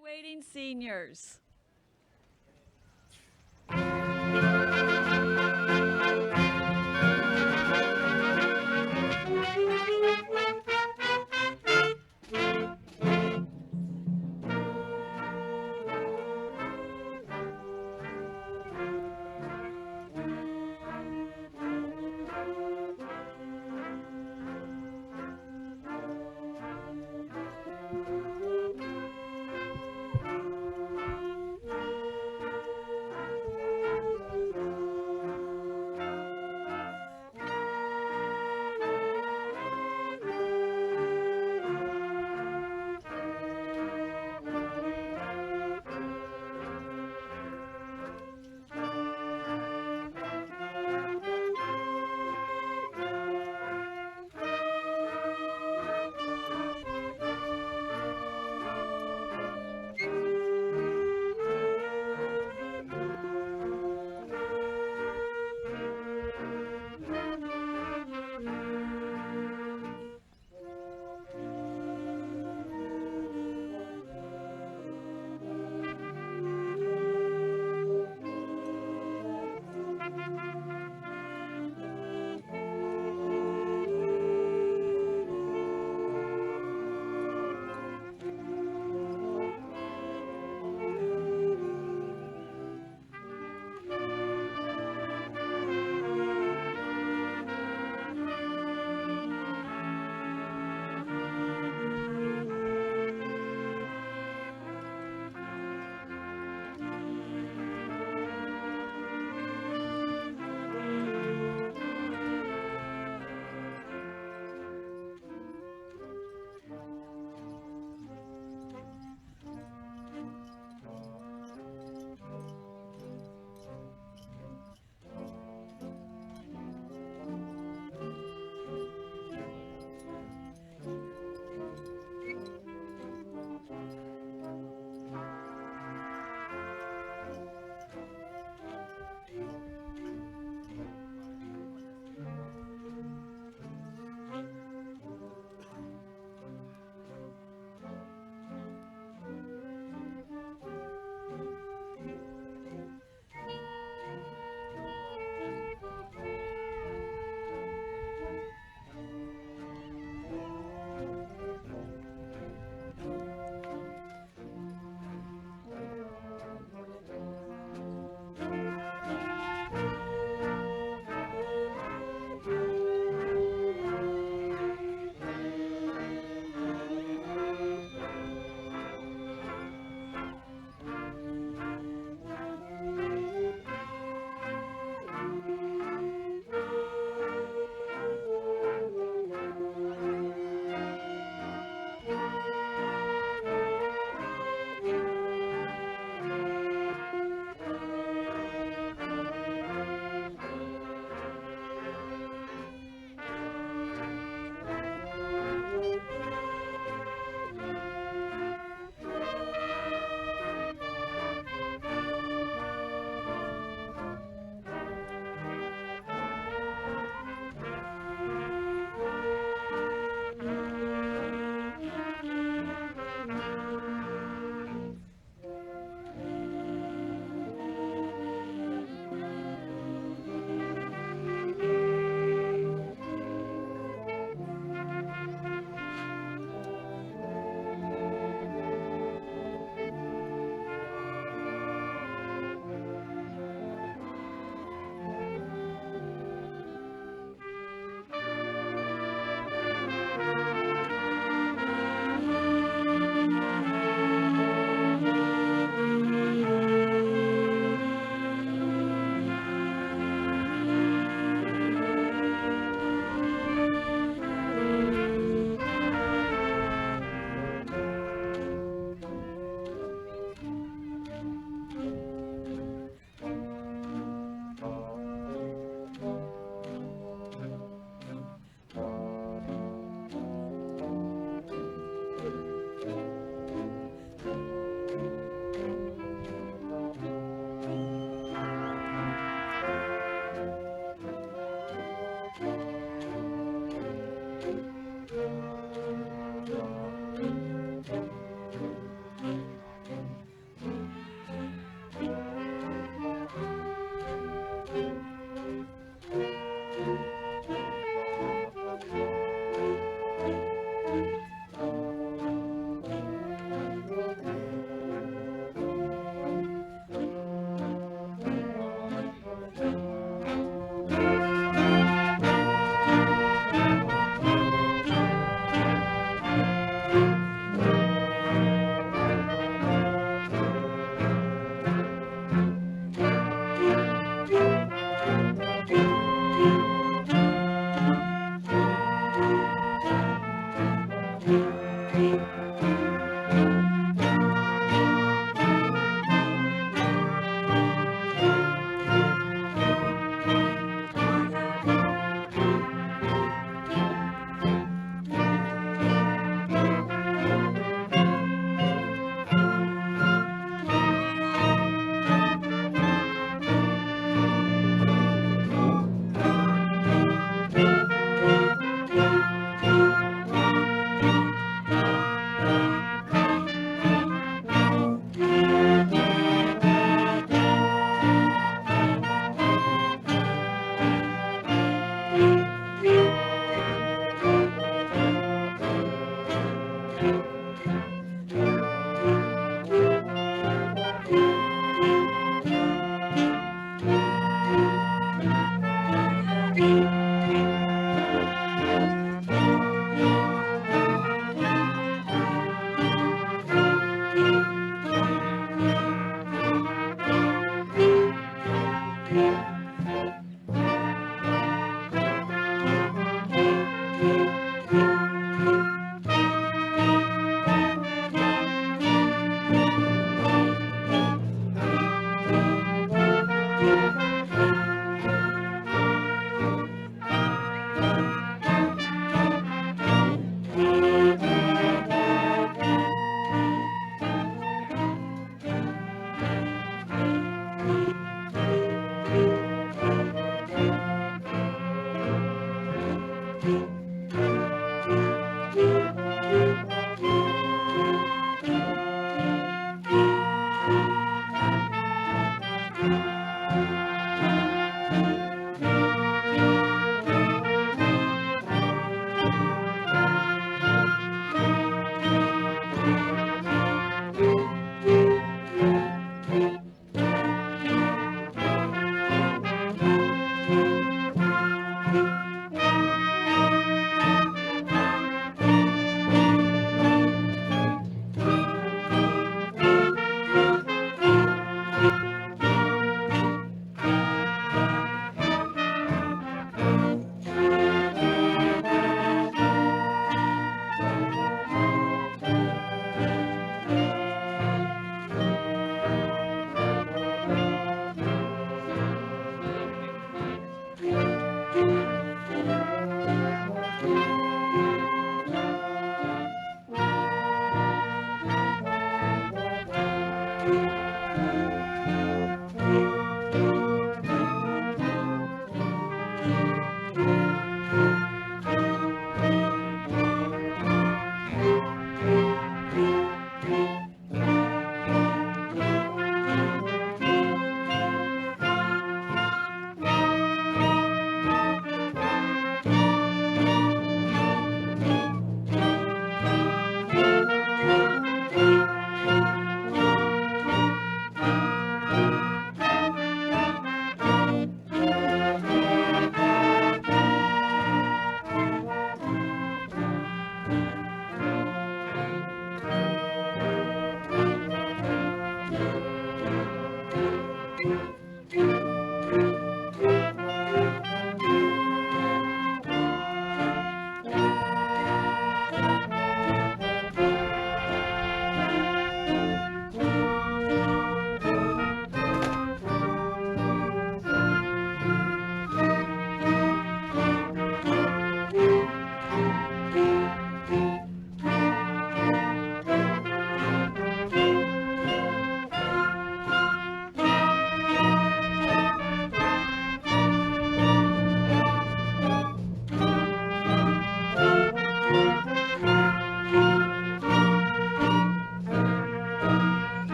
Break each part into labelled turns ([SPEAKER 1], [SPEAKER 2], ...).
[SPEAKER 1] Graduating seniors.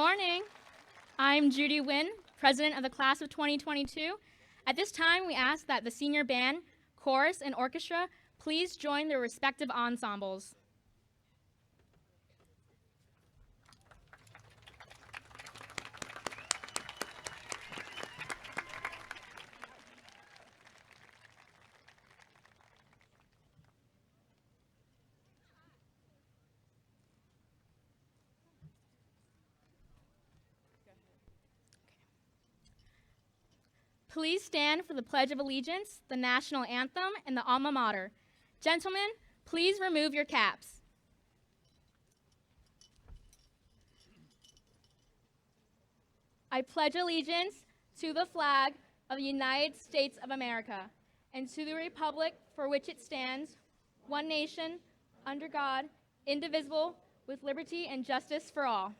[SPEAKER 2] morning. I'm Judy Wynn, president of the class of 2022. At this time, we ask that the senior band, chorus, and orchestra please join their respective ensembles. Please stand for the Pledge of Allegiance, the National Anthem, and the Alma Mater. Gentlemen, please remove your caps. I pledge allegiance to the flag of the United States of America and to the republic for which it stands, one nation, under God, indivisible, with liberty and justice for all.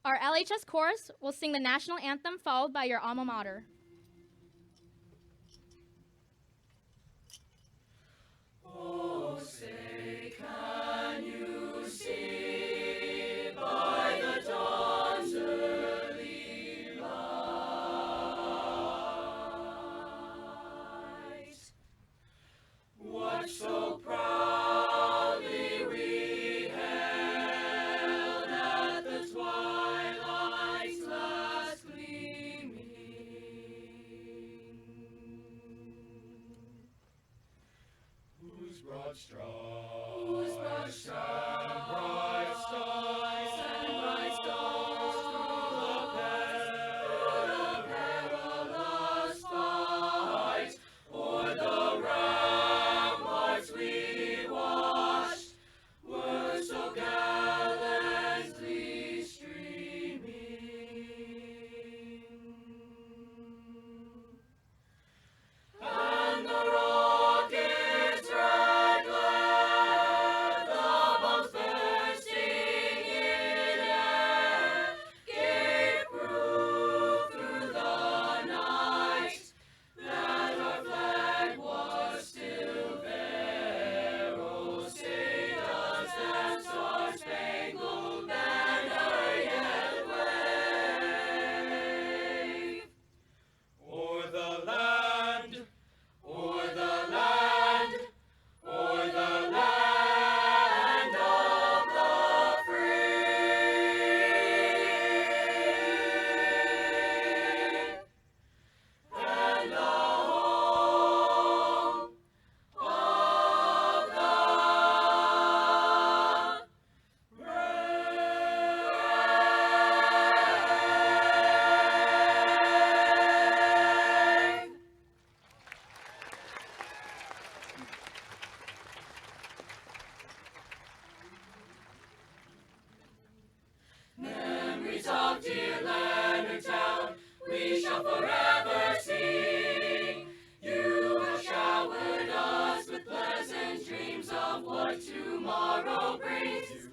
[SPEAKER 2] Our LHS chorus will sing the national anthem followed by your alma mater.
[SPEAKER 3] Oh, say, can you see by the dawn's early light what so proudly we held at the twilight's last gleaming? Whose broad stripes and bright stars through the perilous fight, o'er the ramparts we watched, were so gallantly streaming. And the rockets' red glare, the bombs bursting in air, gave proof through the night that our flag was still there. Oh, say does that star-spangled banner yet wave o'er the land, o'er the land, o'er the land of the free, and the home of the brave. Memories of dear Leonardtown we shall forever sing. You have showered us with pleasant dreams of what tomorrow brings.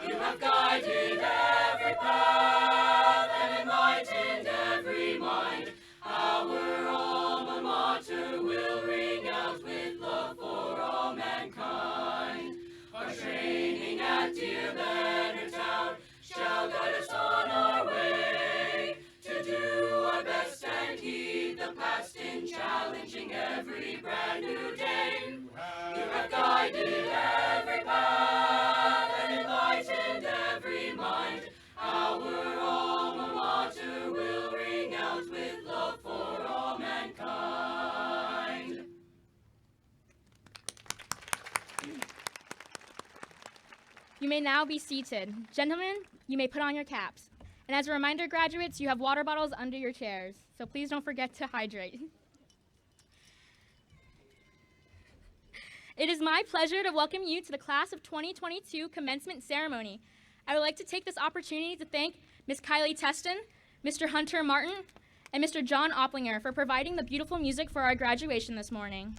[SPEAKER 3] You have guided every path and enlightened every mind. Our alma mater will ring out with love for all mankind. Our training at dear Leonardtown shall guide us on our way to do our best and heed the past in challenging every brand new day. You have guided every path and enlightened every mind. Our alma mater will ring out with love for all mankind.
[SPEAKER 2] You may now be seated. Gentlemen, you may put on your caps. And as a reminder, graduates, you have water bottles under your chairs, so please don't forget to hydrate. It is my pleasure to welcome you to the class of 2022 commencement ceremony. I would like to take this opportunity to thank Ms. Kylie Teston, Mr. Hunter Martin, and Mr. John Opplinger for providing the beautiful music for our graduation this morning.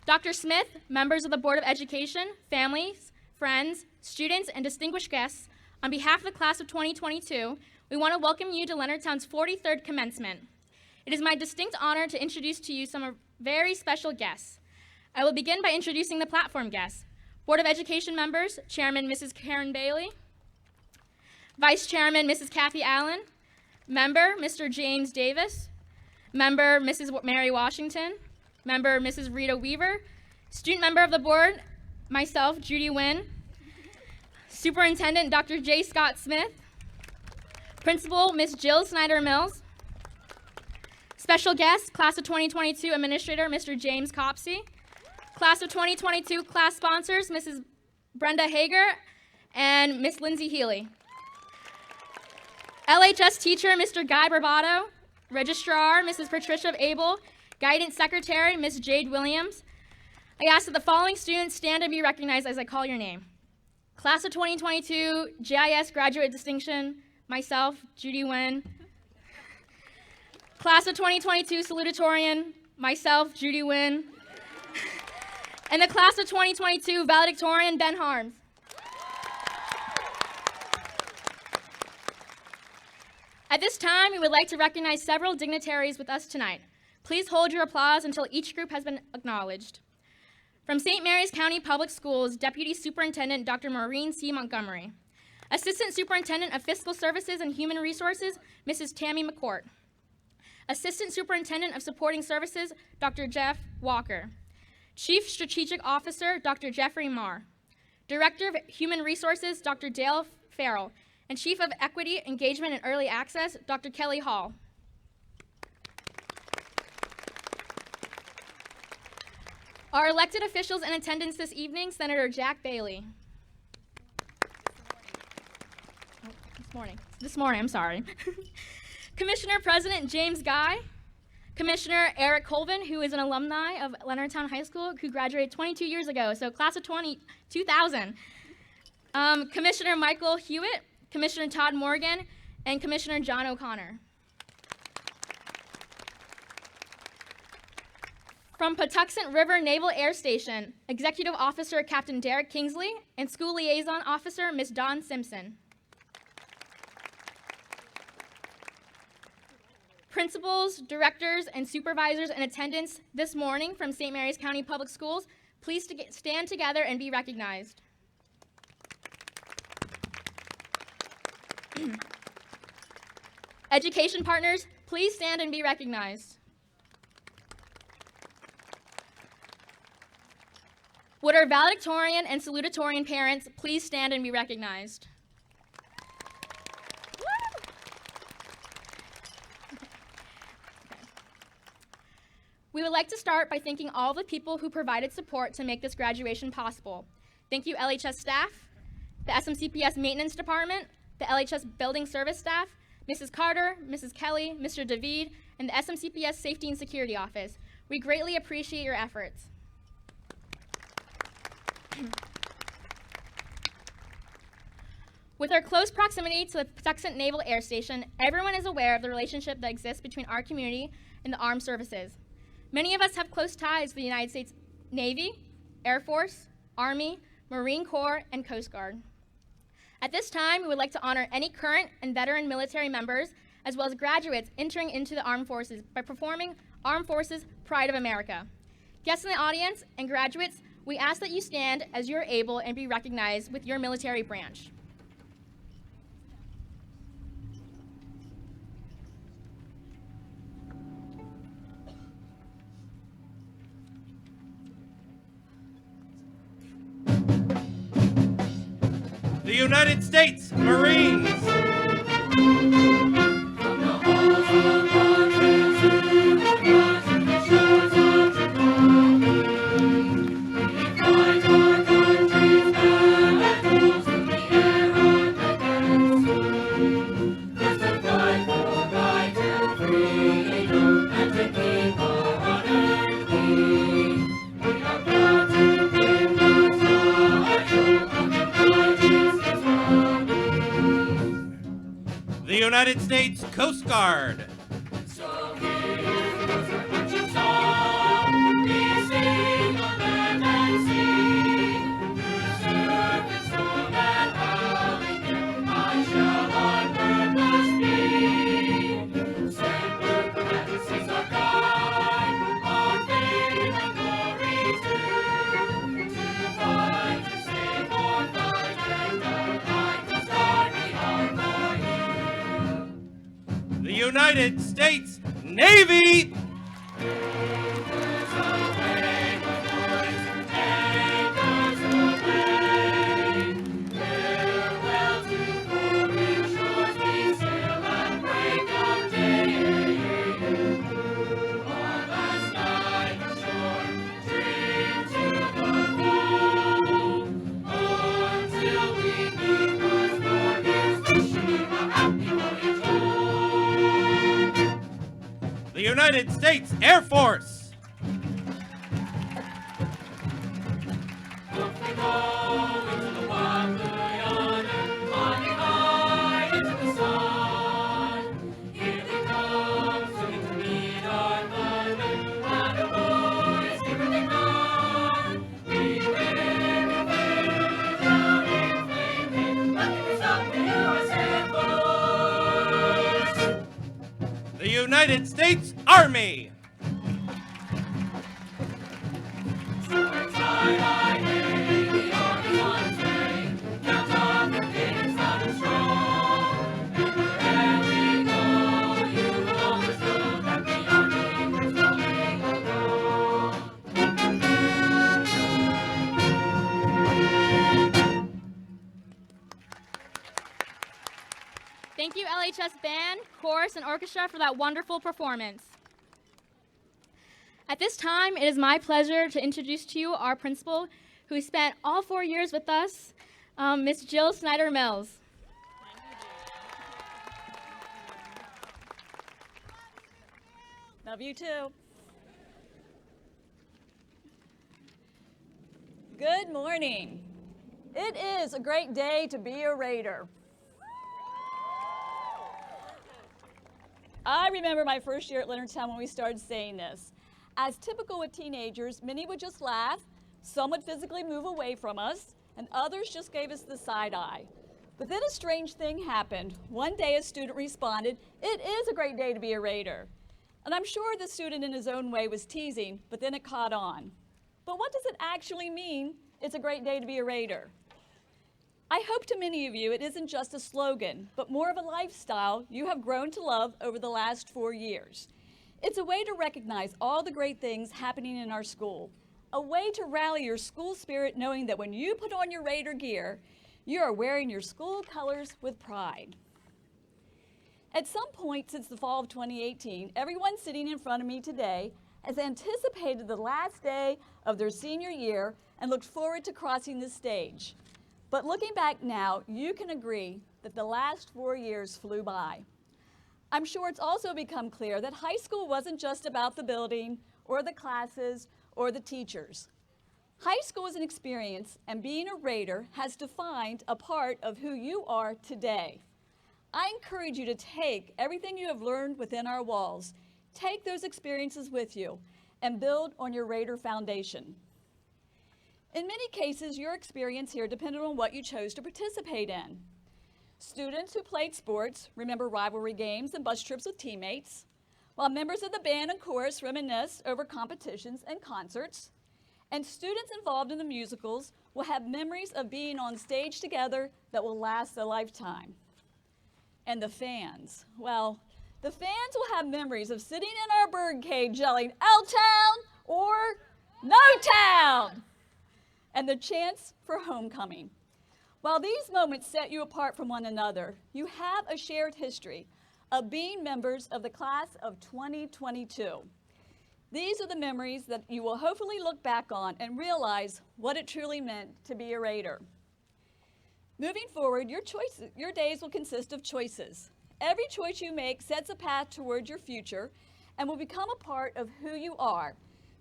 [SPEAKER 2] Dr. Smith, members of the Board of Education, families, friends, students, and distinguished guests, on behalf of the class of 2022, we want to welcome you to Leonardtown's 43rd commencement. It is my distinct honor to introduce to you some very special guests. I will begin by introducing the platform guests. Board of Education members, Chairman Mrs. Karen Bailey, Vice Chairman Mrs. Kathy Allen, Member Mr. James Davis, Member Mrs. Mary Washington, Member Mrs. Rita Weaver, Student Member of the Board, myself, Judy Wynn, Superintendent Dr. J. Scott Smith, Principal Ms. Jill Snyder Mills, Special guest, Class of 2022 Administrator Mr. James Copsey, Class of 2022 class sponsors Mrs. Brenda Hager and Miss Lindsay Healy, LHS teacher Mr. Guy Barbato, Registrar Mrs. Patricia Abel, Guidance Secretary Ms. Jade Williams. I ask that the following students stand and be recognized as I call your name. Class of 2022 GIS Graduate Distinction, myself, Judy Wynn. Class of 2022 Salutatorian, myself, Judy Wynn. And the Class of 2022 Valedictorian, Ben Harms. At this time, we would like to recognize several dignitaries with us tonight. Please hold your applause until each group has been acknowledged. From St. Mary's County Public Schools, Deputy Superintendent Dr. Maureen C. Montgomery. Assistant Superintendent of Fiscal Services and Human Resources, Mrs. Tammy McCourt. Assistant Superintendent of Supporting Services, Dr. Jeff Walker. Chief Strategic Officer, Dr. Jeffrey Marr. Director of Human Resources, Dr. Dale Farrell. And Chief of Equity, Engagement, and Early Access, Dr. Kelly Hall. Our elected officials in attendance this evening, Senator Jack Bailey. This morning, I'm sorry. Commissioner President James Guy. Commissioner Eric Colvin, who is an alumni of Leonardtown High School, who graduated 22 years ago, so class of 2000. Commissioner Michael Hewitt, Commissioner Todd Morgan, and Commissioner John O'Connor. From Patuxent River Naval Air Station, Executive Officer Captain Derek Kingsley and School Liaison Officer Ms. Dawn Simpson. Principals, directors, and supervisors in attendance this morning from St. Mary's County Public Schools, please stand together and be recognized. Education partners, please stand and be recognized. Would our valedictorian and salutatorian parents please stand and be recognized? We would like to start by thanking all the people who provided support to make this graduation possible. Thank you, LHS staff, the SMCPS Maintenance Department, the LHS Building Service staff, Mrs. Carter, Mrs. Kelly, Mr. David, and the SMCPS Safety and Security Office. We greatly appreciate your efforts. With our close proximity to the Patuxent Naval Air Station, everyone is aware of the relationship that exists between our community and the armed services. Many of us have close ties to the United States Navy, Air Force, Army, Marine Corps, and Coast Guard. At this time, we would like to honor any current and veteran military members, as well as graduates entering into the armed forces by performing Armed Forces Pride of America. Guests in the audience and graduates, we ask that you stand as you are able and be recognized with your military branch.
[SPEAKER 4] The United States Marines. The United States Coast Guard.
[SPEAKER 3] So here goes our marching song. We sing on land and sea. Through surf and storm and howling gale, I shall on purpose be. Semper Paratus is our guide, our faith and glory too.
[SPEAKER 4] the United States Navy. The United States Air Force. The United States Army.
[SPEAKER 2] Thank you, LHS Band, Chorus, and Orchestra for that wonderful performance. At this time, it is my pleasure to introduce to you our principal, who spent all 4 years with us, Miss Jill Snyder-Mills.
[SPEAKER 1] Love you too. Good morning. It is a great day to be a Raider. I remember my first year at Leonardtown when we started saying this. As typical with teenagers, many would just laugh, some would physically move away from us, and others just gave us the side eye. But then a strange thing happened. One day a student responded, "It is a great day to be a Raider." And I'm sure the student in his own way was teasing, but then it caught on. But what does it actually mean, it's a great day to be a Raider? I hope to many of you it isn't just a slogan, but more of a lifestyle you have grown to love over the last 4 years. It's a way to recognize all the great things happening in our school, a way to rally your school spirit knowing that when you put on your Raider gear, you are wearing your school colors with pride. At some point since the fall of 2018, everyone sitting in front of me today has anticipated the last day of their senior year and looked forward to crossing the stage. But looking back now, you can agree that the last 4 years flew by. I'm sure it's also become clear that high school wasn't just about the building or the classes or the teachers. High school is an experience, and being a Raider has defined a part of who you are today. I encourage you to take everything you have learned within our walls, take those experiences with you, and build on your Raider foundation. In many cases, your experience here depended on what you chose to participate in. Students who played sports remember rivalry games and bus trips with teammates, while members of the band and chorus reminisce over competitions and concerts, and students involved in the musicals will have memories of being on stage together that will last a lifetime. And the fans, well, the fans will have memories of sitting in our birdcage yelling, "L-Town" or "No Town!" and the chants for homecoming. While these moments set you apart from one another, you have a shared history of being members of the class of 2022. These are the memories that you will hopefully look back on and realize what it truly meant to be a Raider. Moving forward, your days will consist of choices. Every choice you make sets a path toward your future and will become a part of who you are,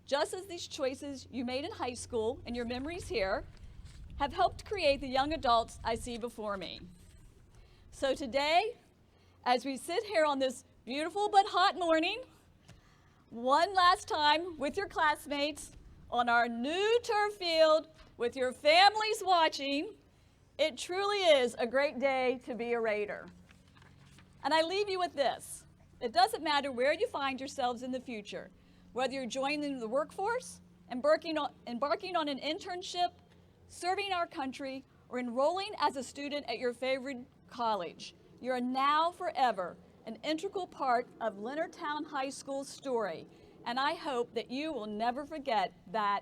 [SPEAKER 1] just as these choices you made in high school and your memories here have helped create the young adults I see before me. So today, as we sit here on this beautiful but hot morning, one last time with your classmates on our new turf field with your families watching, it truly is a great day to be a Raider. And I leave you with this. It doesn't matter where you find yourselves in the future, whether you're joining the workforce, embarking on an internship, serving our country, or enrolling as a student at your favorite college. You're now forever an integral part of Leonardtown High School's story. And I hope that you will never forget that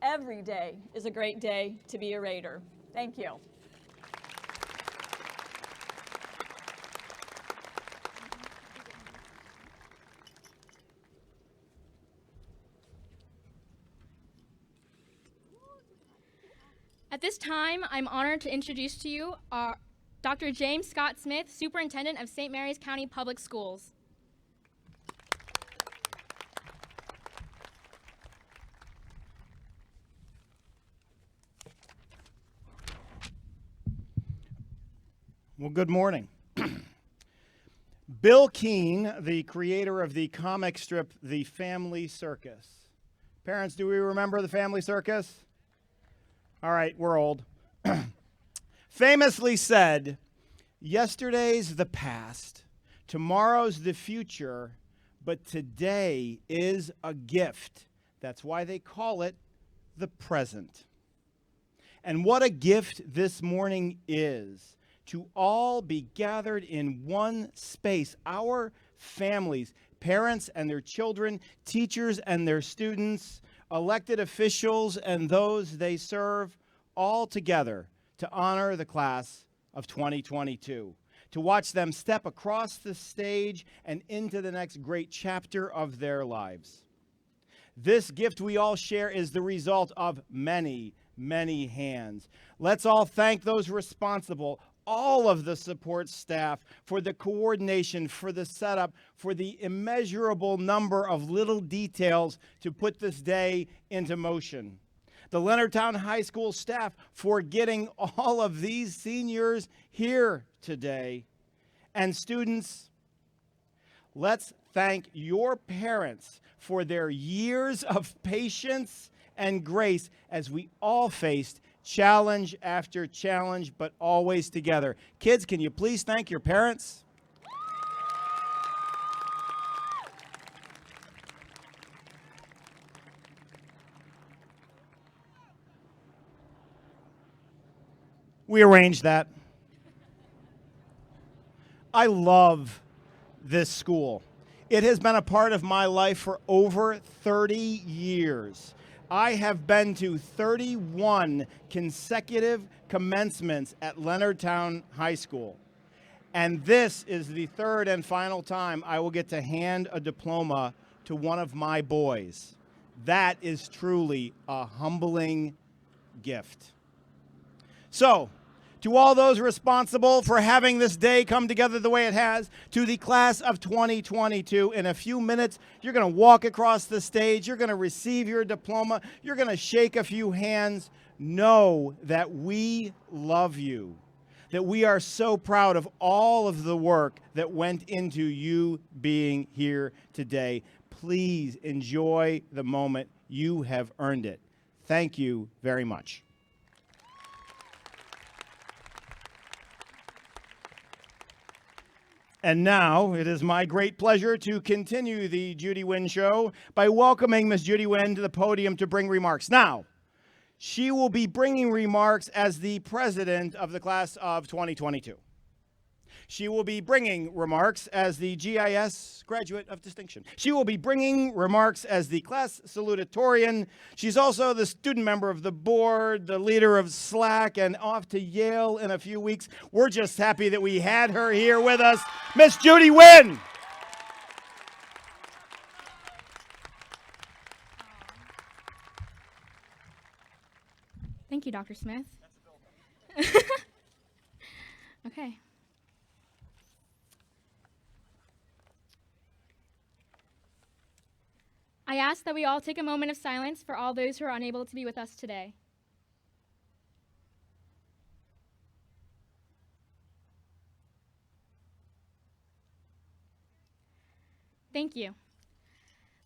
[SPEAKER 1] every day is a great day to be a Raider. Thank you.
[SPEAKER 2] At this time, I'm honored to introduce to you Dr. James Scott Smith, Superintendent of St. Mary's County Public Schools.
[SPEAKER 5] Well, good morning. Bill Keane, the creator of the comic strip The Family Circus. Parents, do we remember The Family Circus? All right, we're old. Famously said, "Yesterday's the past, tomorrow's the future, but today is a gift." That's why they call it the present. And what a gift this morning is, to all be gathered in one space. Our families, parents and their children, teachers and their students, elected officials and those they serve, all together to honor the class of 2022, to watch them step across the stage and into the next great chapter of their lives. This gift we all share is the result of many, many hands. Let's all thank those responsible, all of the support staff, for the coordination, for the setup, for the immeasurable number of little details to put this day into motion. The Leonardtown High School staff for getting all of these seniors here today. And students, let's thank your parents for their years of patience and grace as we all faced challenge after challenge, but always together. Kids, can you please thank your parents? We arranged that. I love this school. It has been a part of my life for over 30 years. I have been to 31 consecutive commencements at Leonardtown High School. And this is the third and final time I will get to hand a diploma to one of my boys. That is truly a humbling gift. So, to all those responsible for having this day come together the way it has, to the class of 2022, in a few minutes, you're going to walk across the stage, you're going to receive your diploma, you're going to shake a few hands. Know that we love you, that we are so proud of all of the work that went into you being here today. Please enjoy the moment. You have earned it. Thank you very much. And now, it is my great pleasure to continue the Judy Wynn Show by welcoming Miss Judy Wynn to the podium to bring remarks. Now, she will be bringing remarks as the president of the class of 2022. She will be bringing remarks as the GIS graduate of distinction. She will be bringing remarks as the class salutatorian. She's also the student member of the board, the leader of SLAC, and off to Yale in a few weeks. We're just happy that we had her here with us, Miss Judy Wynn.
[SPEAKER 2] Thank you, Dr. Smith. Okay. I ask that we all take a moment of silence for all those who are unable to be with us today. Thank you.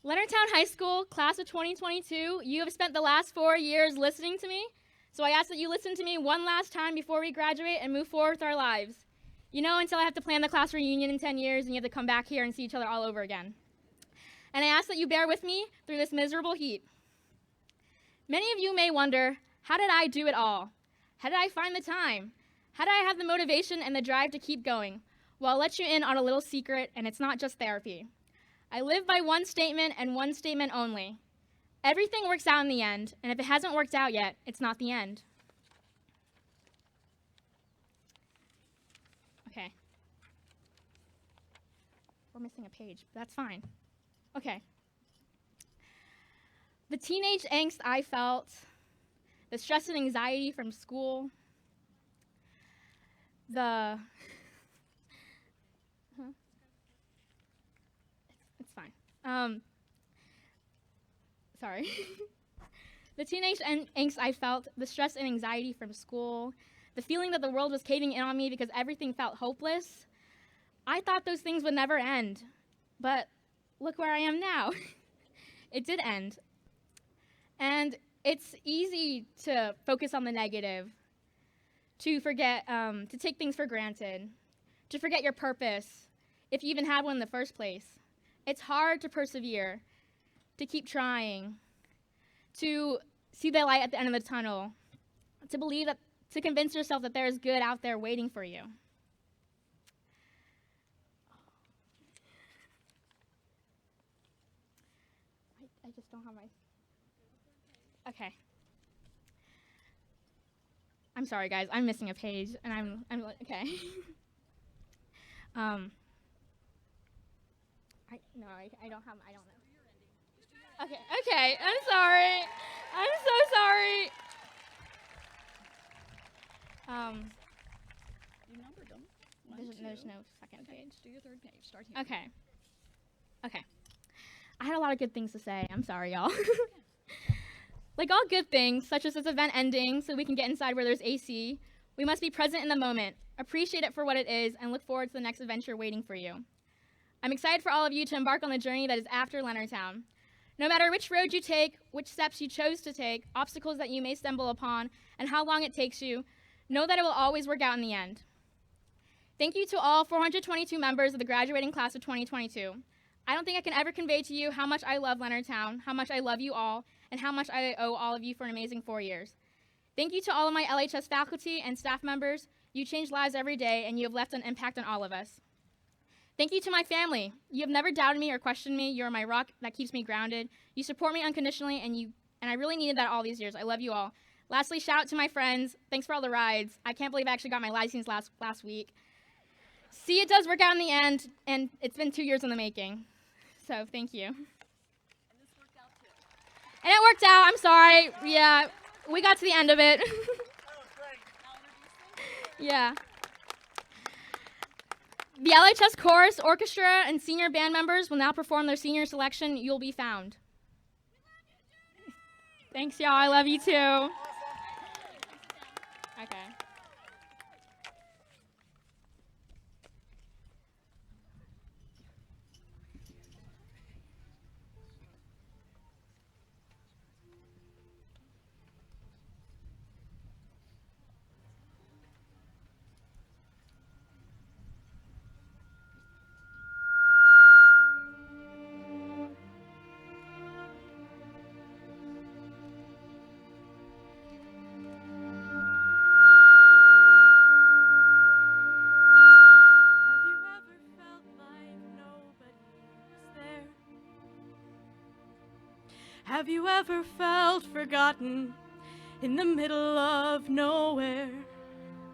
[SPEAKER 2] Leonardtown High School, class of 2022, you have spent the last 4 years listening to me, so I ask that you listen to me one last time before we graduate and move forward with our lives. You know, until I have to plan the class reunion in 10 years and you have to come back here and see each other all over again. And I ask that you bear with me through this miserable heat. Many of you may wonder, how did I do it all? How did I find the time? How did I have the motivation and the drive to keep going? Well, I'll let you in on a little secret, and it's not just therapy. I live by one statement and one statement only. Everything works out in the end, and if it hasn't worked out yet, it's not the end. Okay. We're missing a page, but that's fine. Okay. The teenage angst I felt, the stress and anxiety from school, the it's fine. Sorry. The teenage angst I felt, the stress and anxiety from school, the feeling that the world was caving in on me because everything felt hopeless. I thought those things would never end, but look where I am now. It did end. And it's easy to focus on the negative, to forget, to take things for granted, to forget your purpose, if you even had one in the first place. It's hard to persevere, to keep trying, to see the light at the end of the tunnel, to believe that, to convince yourself that there is good out there waiting for you. I just don't have my... Okay. I'm sorry, guys. I'm missing a page, and I'm okay. I don't know. Okay. I'm sorry. I'm so sorry.
[SPEAKER 1] You numbered them.
[SPEAKER 2] There's no second page.
[SPEAKER 1] Do your third page. Start here.
[SPEAKER 2] Okay. I had a lot of good things to say. I'm sorry, y'all. Like all good things, such as this event ending so we can get inside where there's AC, we must be present in the moment, appreciate it for what it is, and look forward to the next adventure waiting for you. I'm excited for all of you to embark on the journey that is after Leonardtown. No matter which road you take, which steps you chose to take, obstacles that you may stumble upon, and how long it takes you, know that it will always work out in the end. Thank you to all 422 members of the graduating class of 2022. I don't think I can ever convey to you how much I love Leonardtown, how much I love you all, and how much I owe all of you for an amazing 4 years. Thank you to all of my LHS faculty and staff members. You change lives every day, and you have left an impact on all of us. Thank you to my family. You have never doubted me or questioned me. You are my rock that keeps me grounded. You support me unconditionally, and I really needed that all these years. I love you all. Lastly, shout out to my friends. Thanks for all the rides. I can't believe I actually got my license last week. See, it does work out in the end, and it's been 2 years in the making. So thank you. And it worked out. I'm sorry. Yeah, we got to the end of it. Yeah. The LHS chorus, orchestra, and senior band members will now perform their senior selection, You'll Be Found. Thanks, y'all. I love you too. Okay.
[SPEAKER 6] Have you ever felt forgotten in the middle of nowhere?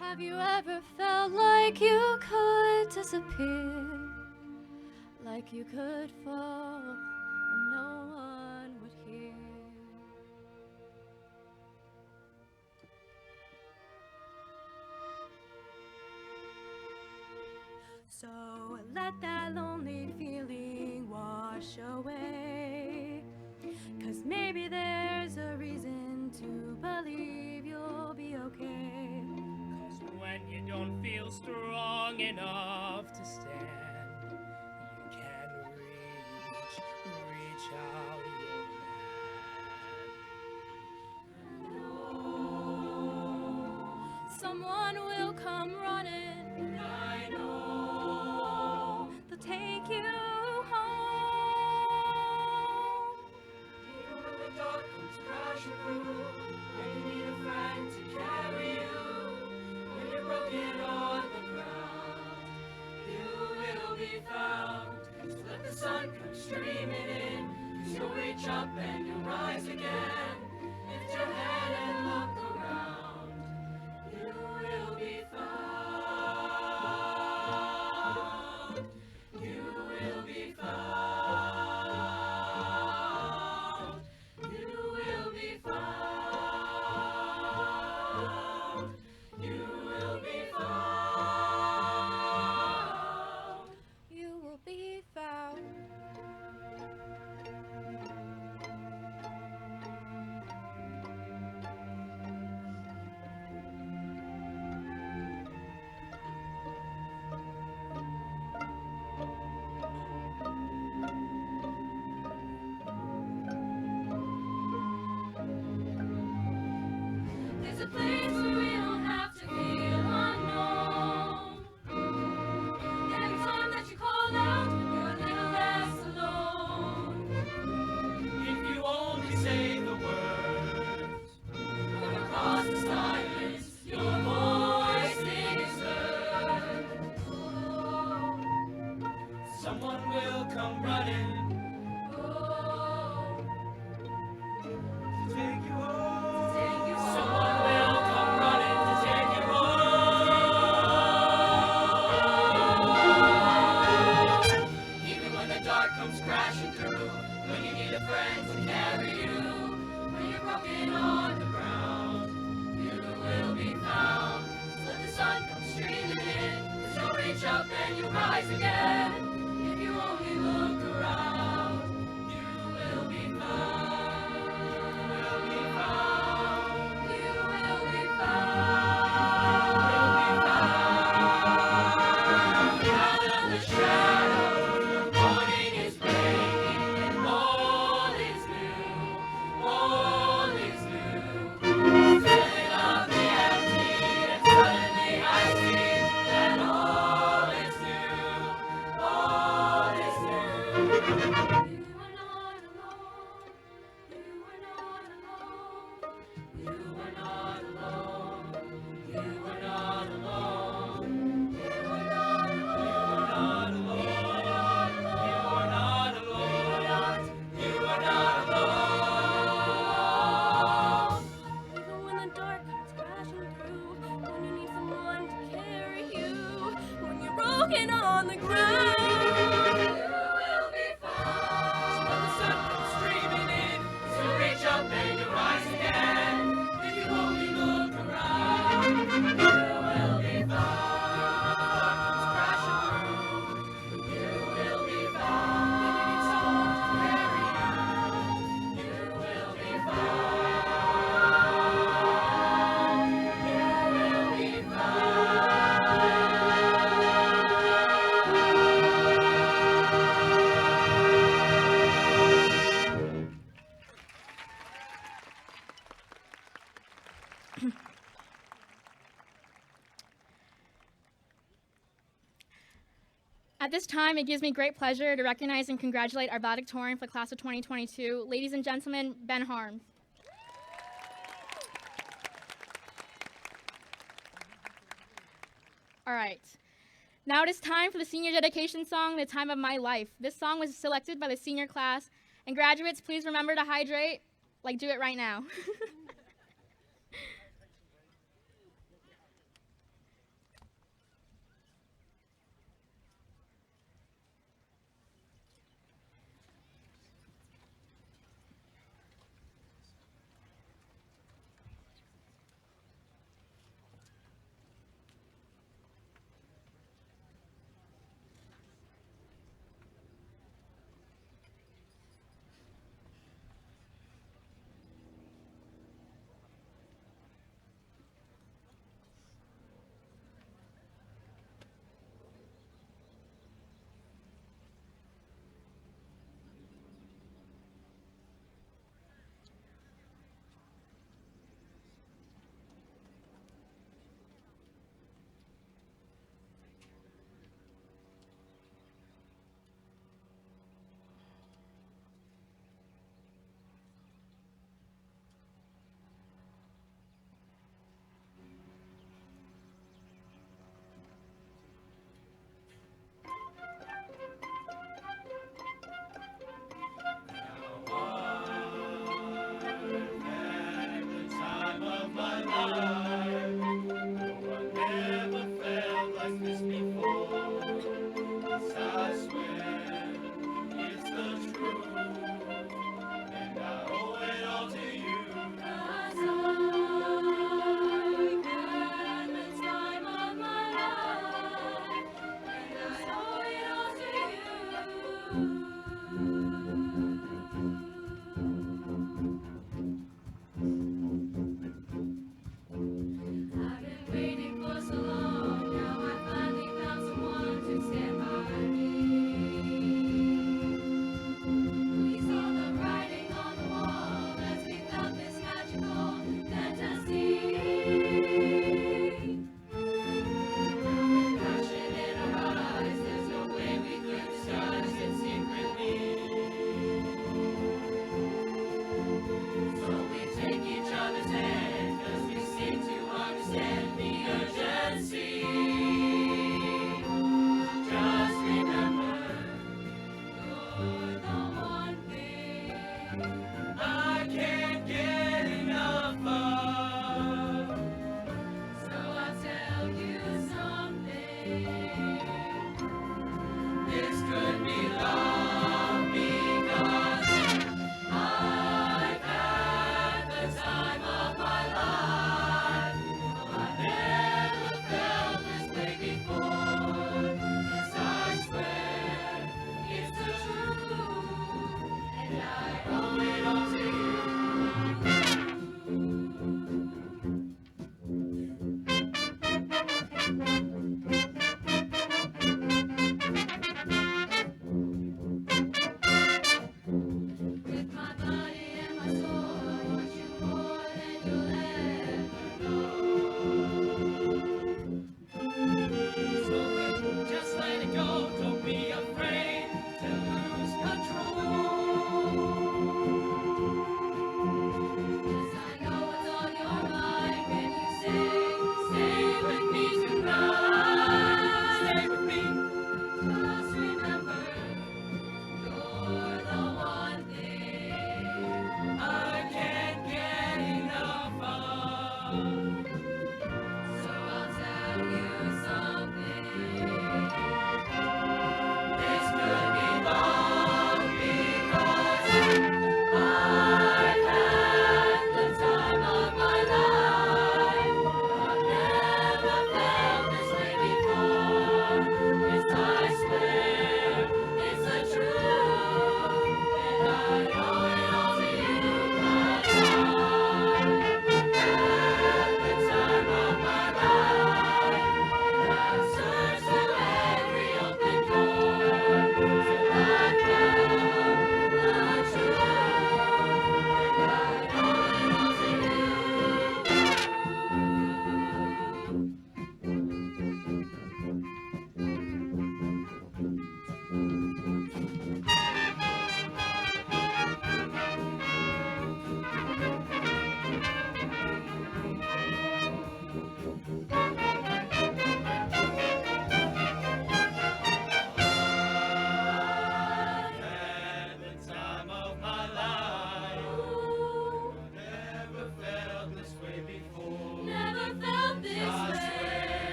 [SPEAKER 7] Have you ever felt like you could disappear? Like you could fall and no one would hear?
[SPEAKER 6] So let that lonely feeling wash away. 'Cause maybe there's a reason to believe you'll be okay.
[SPEAKER 3] 'Cause when you don't feel strong enough to stand, you can reach out your hand.
[SPEAKER 6] Someone will come running,
[SPEAKER 3] I know
[SPEAKER 6] they'll take you home.
[SPEAKER 3] when the dark comes crashing through, when you need a friend to carry you, when you're broken on the ground, sun comes streaming in. 'Cause you'll reach up and you'll rise again. Lift your head and look around. You will be found. You will be found. You will be found. You will be found.
[SPEAKER 7] You will be found.
[SPEAKER 3] There's a place where we don't have to feel unknown. Every time that you call out, you're a little less alone. If you only say the words, from across the silence, your voice is heard. Someone will come running. To take you home. Someone will come running to take you home. Even when the dark comes crashing through, when you need a friend to carry you, when you're broken on the ground, you will be found. So let the sun come streaming in, 'cause you'll reach up and you'll rise again. If you only look around, you will be found. You will be found. You will be found. You will be found. Out of the shadows, the morning is breaking, and all is new. All is new. Filling up the empty, and suddenly I see that all is new. All is new. You are not alone. You are not alone. You are not alone. You are not alone. You are not alone. You are not alone. You are not alone.
[SPEAKER 7] Even when the dark comes crashing through, when you need someone to carry you, when you're broken on the ground.
[SPEAKER 3] You will be found. So when the sun comes streaming in, you'll reach up and you'll rise again. If you only look around, you will be found. When the dark comes crashing through, you will be found. If you need someone to carry you, you will be found. You will be
[SPEAKER 2] At this time, it gives me great pleasure to recognize and congratulate our valedictorian for the class of 2022. Ladies and gentlemen, Ben Harms. All right. Now it is time for the senior dedication song, The Time of My Life. This song was selected by the senior class. And graduates, please remember to hydrate. Like, do it right now.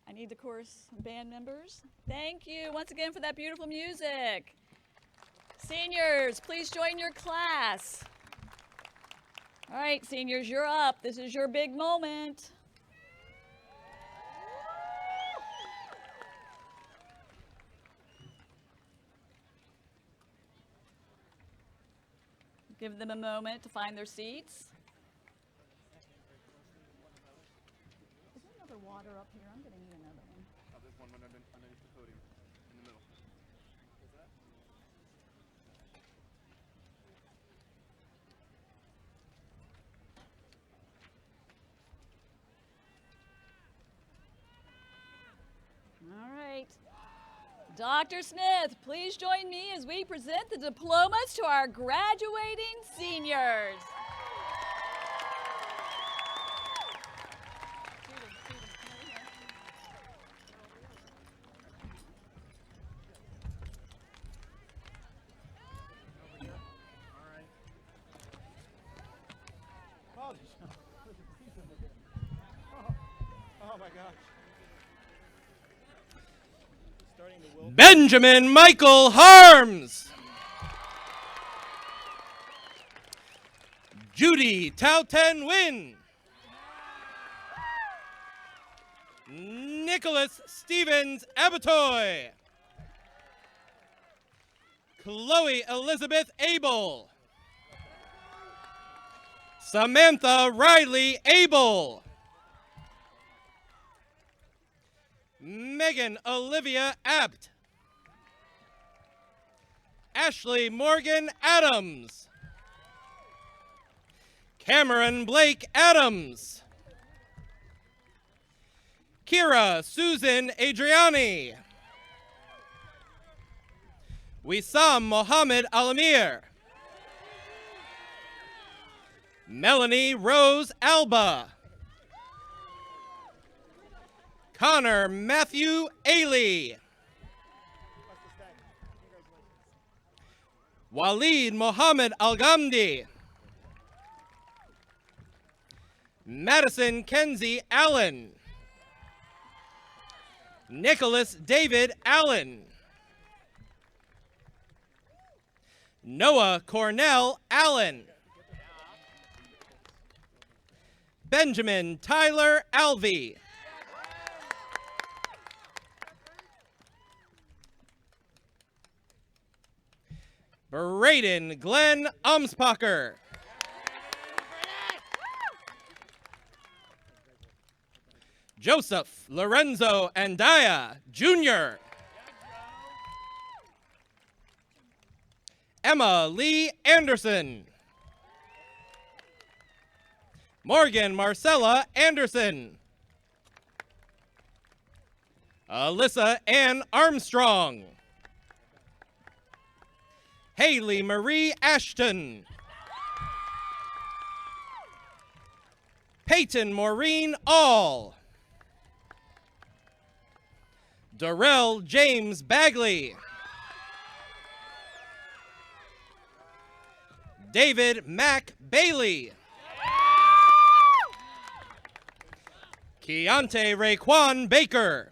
[SPEAKER 1] I need the chorus band members. Thank you once again for that beautiful music. Seniors, please join your class. All right, seniors, you're up. This is your big moment. Give them a moment to find their seats. Is there another water up here? I'm going to need another one.
[SPEAKER 8] Oh, there's one underneath the podium in the middle. What's that?
[SPEAKER 1] All right. Dr. Smith, please join me as we present the diplomas to our graduating seniors.
[SPEAKER 5] Oh my gosh.
[SPEAKER 4] Benjamin Michael Harms. Judy Tauten Win. Nicholas Stevens Abatoy. Chloe Elizabeth Abel. Samantha Riley Abel. Megan Olivia Abt. Ashley Morgan Adams. Cameron Blake Adams. Kira Susan Adriani. Wissam Mohammed Alamir. Melanie Rose Alba. Connor Matthew Ailey. Waleed Mohammed Al-Ghamdi. Madison Kenzie Allen. Nicholas David Allen. Noah Cornell Allen. Benjamin Tyler Alvey. Braden Glenn Umspacher. Joseph Lorenzo Andaya, Jr. Emma Lee Anderson. Morgan Marcella Anderson. Alyssa Ann Armstrong. Haley Marie Ashton. Peyton Maureen All. Darrell James Bagley. David Mack Bailey. Keontae Raekwon Baker.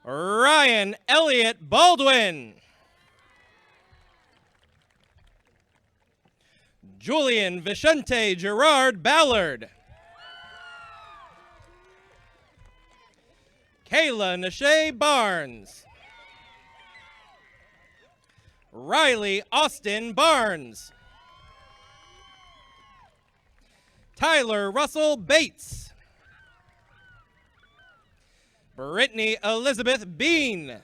[SPEAKER 4] Ryan Elliott Baldwin. Julian Vicente Gerard Ballard. Kayla Nashay Barnes. Riley Austin Barnes. Tyler Russell Bates. Brittany Elizabeth Bean.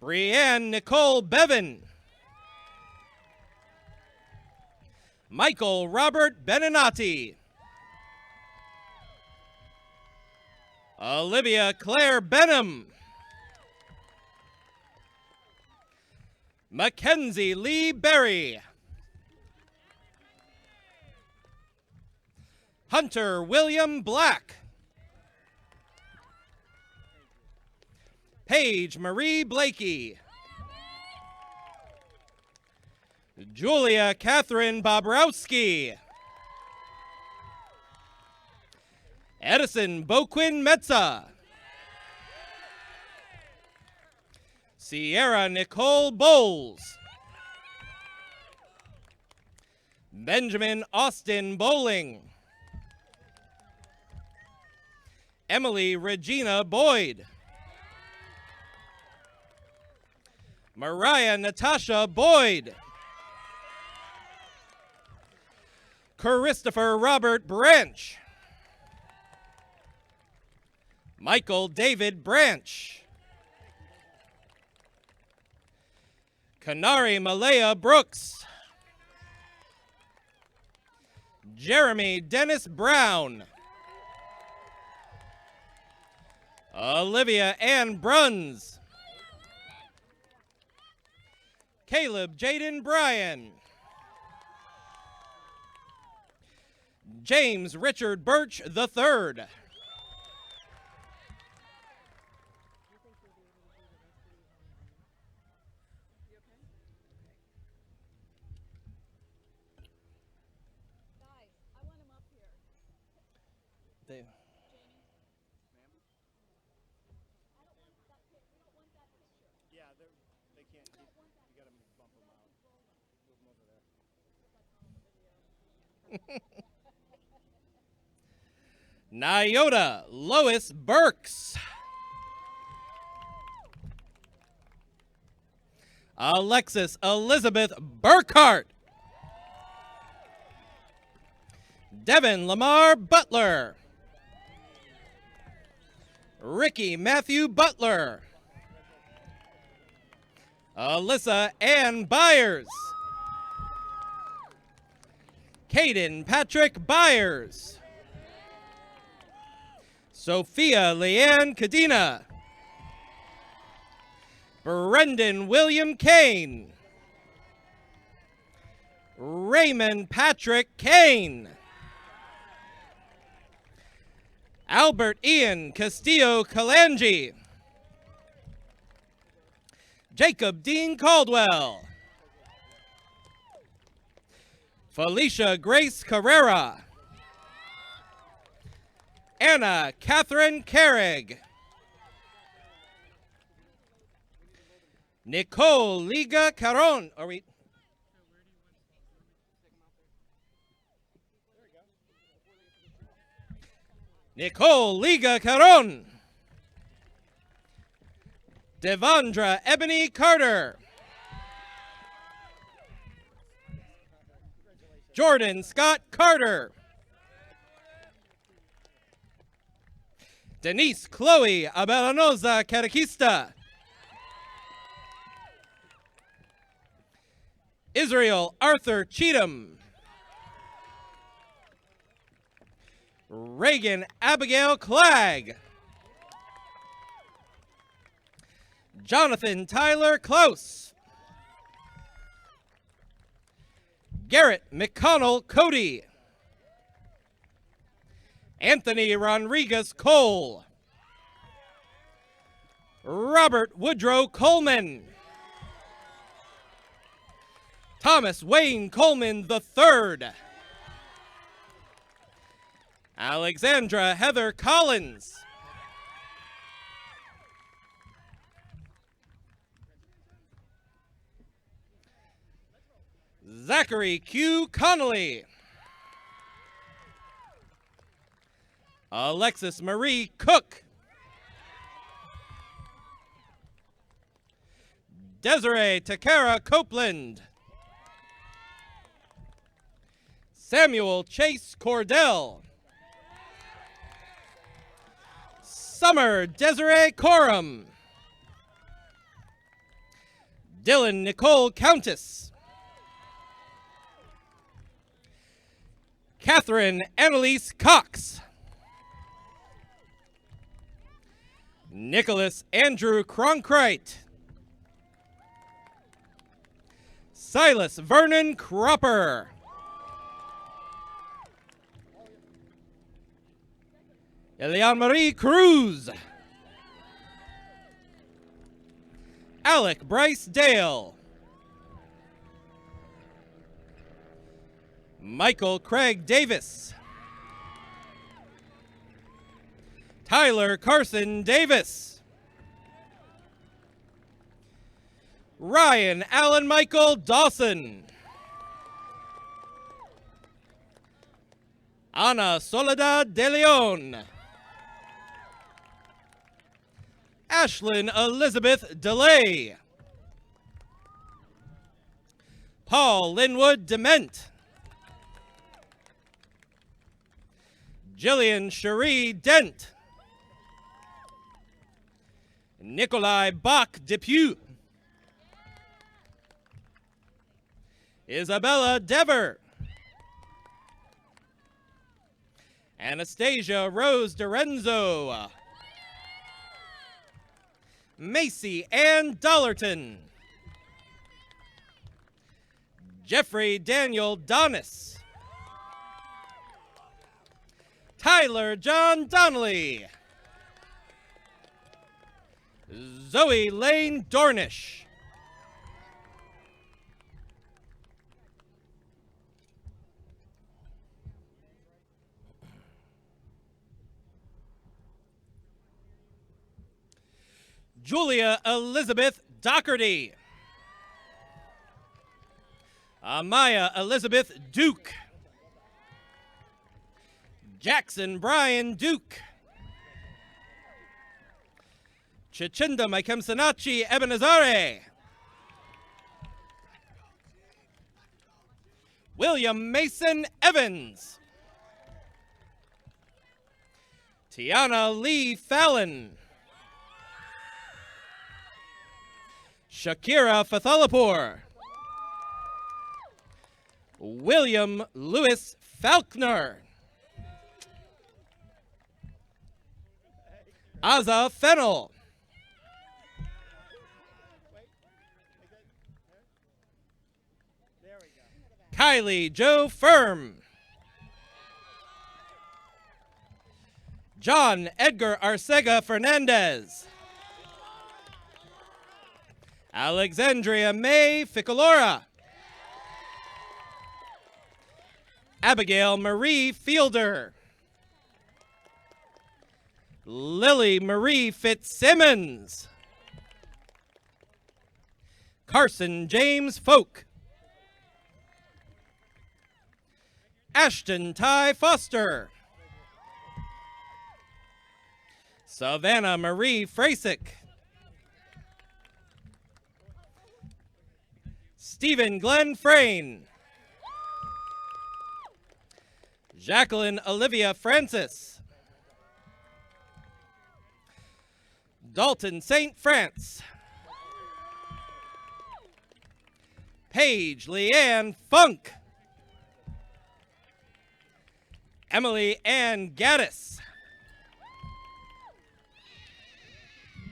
[SPEAKER 4] Brianne Nicole Bevan. Michael Robert Beninati. Olivia Claire Benham. Mackenzie Lee Berry. Hunter William Black. Paige Marie Blakey. Julia Catherine Bobrowski. Edison Boquin Metza. Sierra Nicole Bowles. Benjamin Austin Bowling. Emily Regina Boyd. Mariah Natasha Boyd. Christopher Robert Branch. Michael David Branch. Kanari Malaya Brooks. Jeremy Dennis Brown. Olivia Ann Bruns. Caleb Jaden Bryan. James Richard Birch III. They,
[SPEAKER 5] Yeah, they can't. You got to bump them out. Move them over there.
[SPEAKER 4] Nyota Lois Burks. Alexis Elizabeth Burkhart. Devin Lamar Butler. Ricky Matthew Butler. Alyssa Ann Byers. Caden Patrick Byers. Sophia Leanne Cadena. Brendan William Kane. Raymond Patrick Kane. Albert Ian Castillo Kalangi. Jacob Dean Caldwell. Felicia Grace Carrera. Anna Catherine Carrig. Nicole Liga Caron. Are we? Nicole Liga Caron. Devondra Ebony Carter. Jordan Scott Carter. Denise Chloe Abelanoza Catequista. Israel Arthur Cheatham. Reagan Abigail Clegg. Jonathan Tyler Close. Garrett McConnell Cody. Anthony Rodriguez Cole. Robert Woodrow Coleman. Thomas Wayne Coleman III. Alexandra Heather Collins. Zachary Q. Connolly. Alexis Marie Cook. Desiree Takara Copeland. Samuel Chase Cordell. Summer Desiree Coram. Dylan Nicole Countess. Catherine Annalise Cox. Nicholas Andrew Cronkrite. Silas Vernon Cropper. Eliane Marie Cruz. Alec Bryce Dale. Michael Craig Davis. Tyler Carson Davis. Ryan Allen Michael Dawson. Ana Soledad de Leon. Ashlyn Elizabeth DeLay. Paul Linwood Dement. Jillian Cherie Dent. Nikolai Bach Depew. Isabella Dever. Anastasia Rose Dorenzo. Macy Ann Dollarton. Jeffrey Daniel Donis. Tyler John Donnelly. Zoe Lane Dornish. Julia Elizabeth Doherty. Amaya Elizabeth Duke. Jackson Brian Duke. Chichinda Maikemsanachi Ebenezare. William Mason Evans. Tiana Lee Fallon. Shakira Fathalapur. William Lewis Faulkner. Aza Fennel. Kylie Joe Firm. John Edgar Arcega Fernandez. Alexandria May Ficalora. Abigail Marie Fielder. Lily Marie Fitzsimmons. Carson James Folk. Ashton Ty Foster. Savannah Marie Frasick. Stephen Glenn Frayne. Jacqueline Olivia Francis. Dalton St. France. Paige Leanne Funk. Emily Ann Gaddis.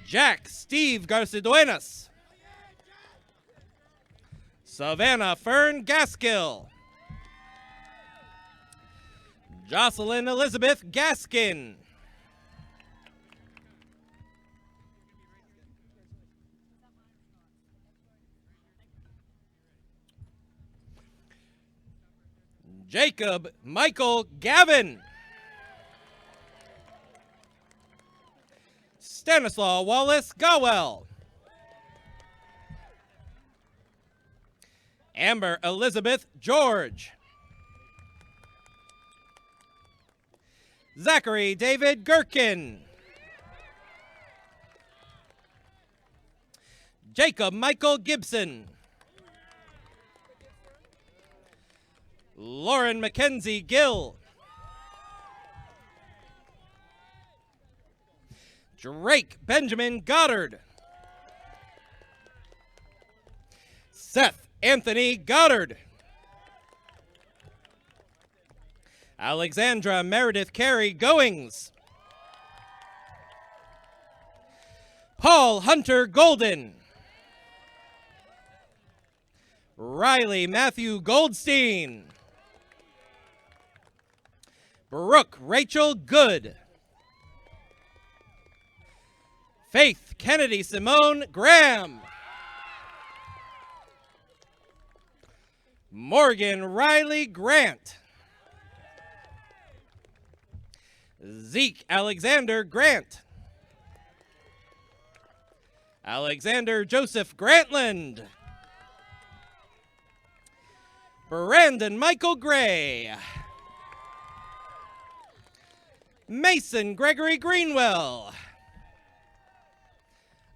[SPEAKER 4] Jack Steve Garciduenas. Savannah Fern Gaskill. Jocelyn Elizabeth Gaskin. Jacob Michael Gavin. Stanislaw Wallace Gowell. Amber Elizabeth George. Zachary David Gherkin. Jacob Michael Gibson. Lauren Mackenzie Gill. Drake Benjamin Goddard. Seth Anthony Goddard. Alexandra Meredith Carey Goings. Paul Hunter Golden. Riley Matthew Goldstein. Brooke Rachel Good. Faith Kennedy Simone Graham. Morgan Riley Grant. Zeke Alexander Grant. Alexander Joseph Grantland. Brandon Michael Gray. Mason Gregory Greenwell.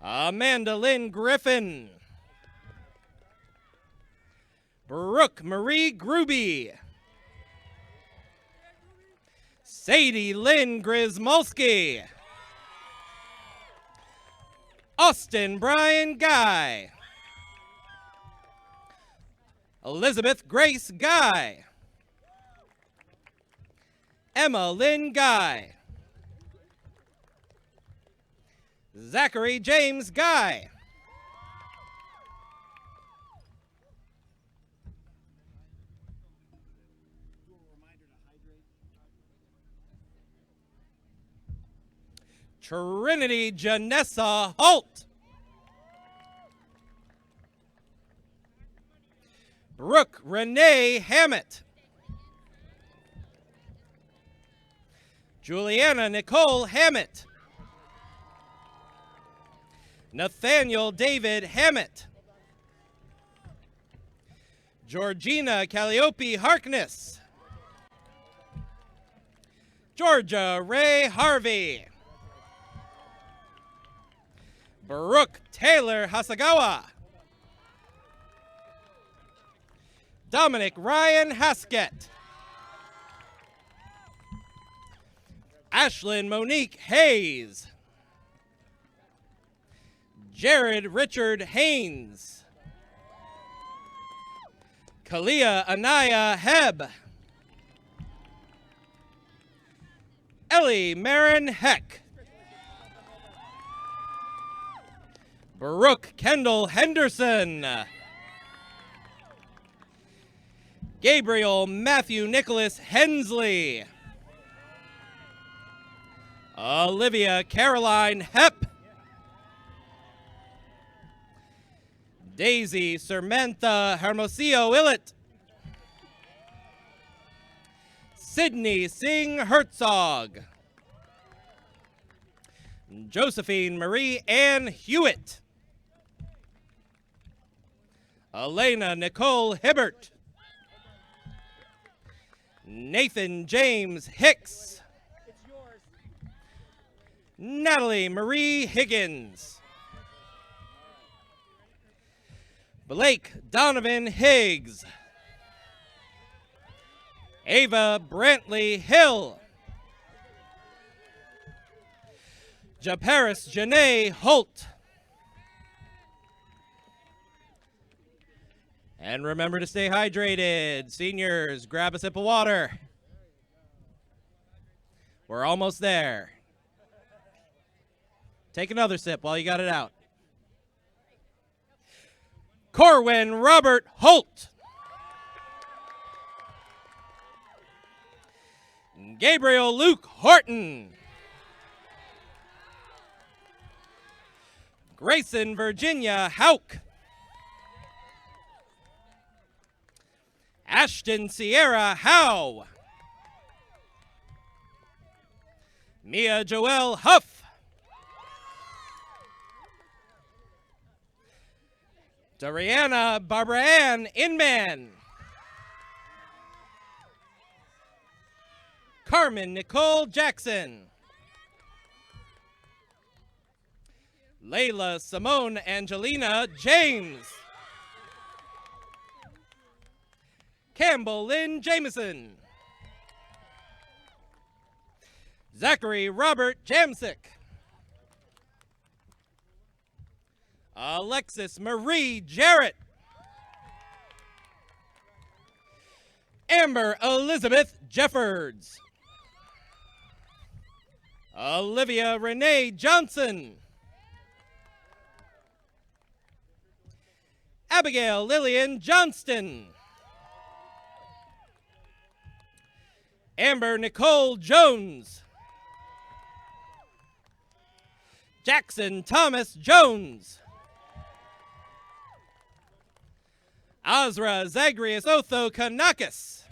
[SPEAKER 4] Amanda Lynn Griffin. Brooke Marie Gruby. Sadie Lynn Grismolski. Austin Brian Guy. Elizabeth Grace Guy. Emma Lynn Guy. Zachary James Guy. Trinity Janessa Holt. Brooke Renee Hammett. Juliana Nicole Hammett. Nathaniel David Hammett. Georgina Calliope Harkness. Georgia Ray Harvey. Brooke Taylor Hasagawa. Dominic Ryan Haskett. Ashlyn Monique Hayes. Jared Richard Haynes. Kalia Anaya Heb. Ellie Marin Heck. Brooke Kendall Henderson. Gabriel Matthew Nicholas Hensley. Olivia Caroline Hepp. Daisy Samantha Hermosillo Willett. Sydney Singh Herzog. Josephine Marie Ann Hewitt. Elena Nicole Hibbert. Nathan James Hicks. Natalie Marie Higgins. Blake Donovan Higgs. Ava Brantley Hill. Japaris Janae Holt. And remember to stay hydrated. Seniors, grab a sip of water. We're almost there. Take another sip while you got it out. Corwin Robert Holt. Gabriel Luke Horton. Grayson Virginia Hauk. Ashton Sierra Howe. Mia Joelle Huff. Dariana Barbara Ann Inman. Carmen Nicole Jackson. Layla Simone Angelina James. Campbell Lynn Jameson. Zachary Robert Jamsick. Alexis Marie Jarrett. Amber Elizabeth Jeffords. Olivia Renee Johnson. Abigail Lillian Johnston. Amber Nicole Jones. Jackson Thomas Jones. Azra Zagreus Otho Kanakis.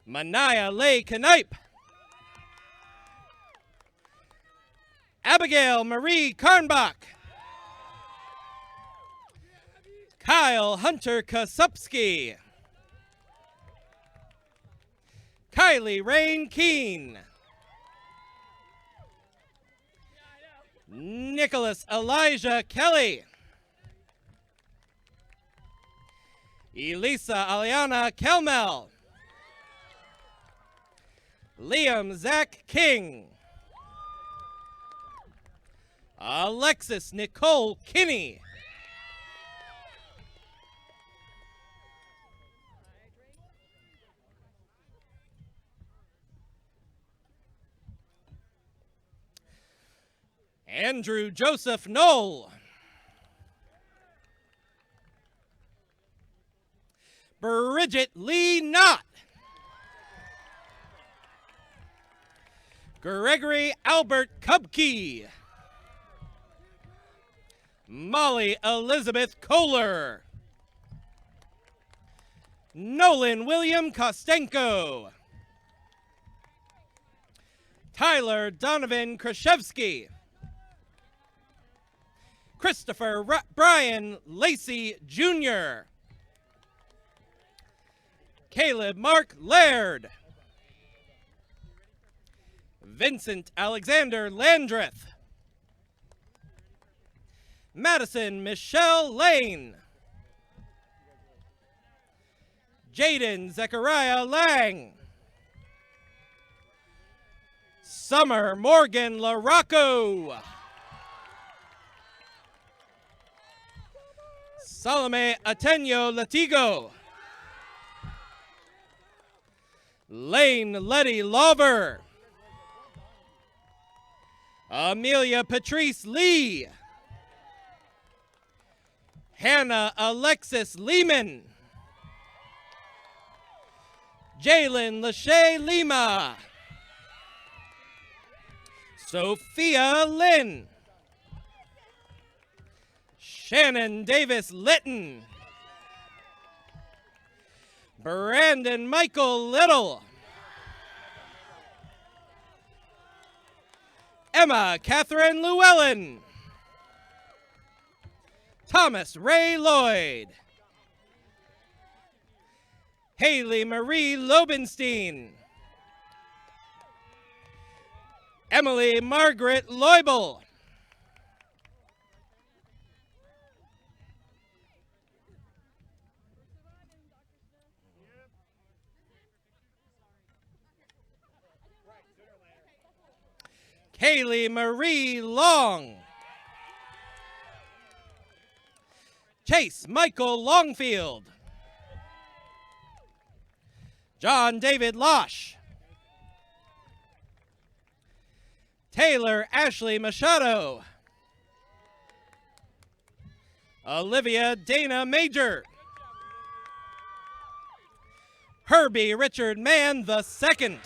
[SPEAKER 4] Manaya Lay Kanipe. Abigail Marie Karnbach. Kyle Hunter Kasupski. Kylie Rain Keene. Nicholas Elijah Kelly. Elisa Aliana Kelmel. Liam Zach King. Alexis Nicole Kinney. Andrew Joseph Knoll. Bridget Lee Knott. Gregory Albert Kubke. Molly Elizabeth Kohler. Nolan William Kostenko. Tyler Donovan Kraszewski. Christopher Brian Lacey Jr. Caleb Mark Laird. Vincent Alexander Landreth. Madison Michelle Lane. Jaden Zechariah Lang. Summer Morgan LaRocco. Salome Atenyo Latigo. Lane Letty Lawver. Amelia Patrice Lee. Hannah Alexis Lehman. Jalen Lachey Lima. Sophia Lynn. Shannon Davis Litton. Brandon Michael Little. Emma Catherine Llewellyn. Thomas Ray Lloyd. Haley Marie Lobenstein. Emily Margaret Leubel. Kaylee Marie Long. Chase Michael Longfield. John David Losh. Taylor Ashley Machado. Olivia Dana Major. Herbie Richard Mann II.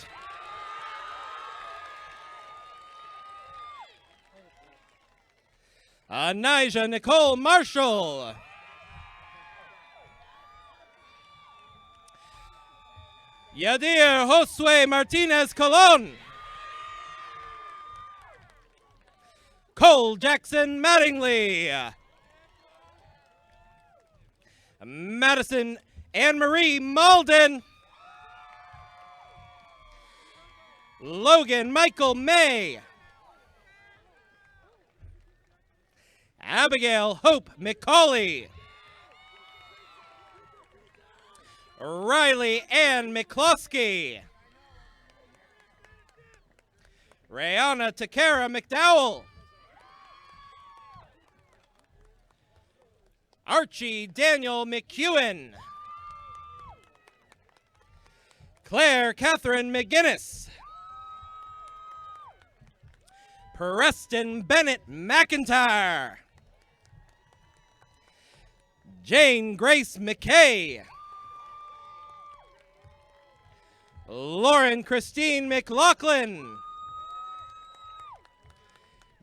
[SPEAKER 4] Anijah Nicole Marshall. Yadir Josue Martinez Colon. Cole Jackson Mattingly. Madison Anne Marie Malden. Logan Michael May. Abigail Hope McCauley. Riley Ann McCloskey. Rayana Takara McDowell. Archie Daniel McEwen. Claire Catherine McGinnis. Preston Bennett McIntyre. Jane Grace McKay. Lauren Christine McLaughlin.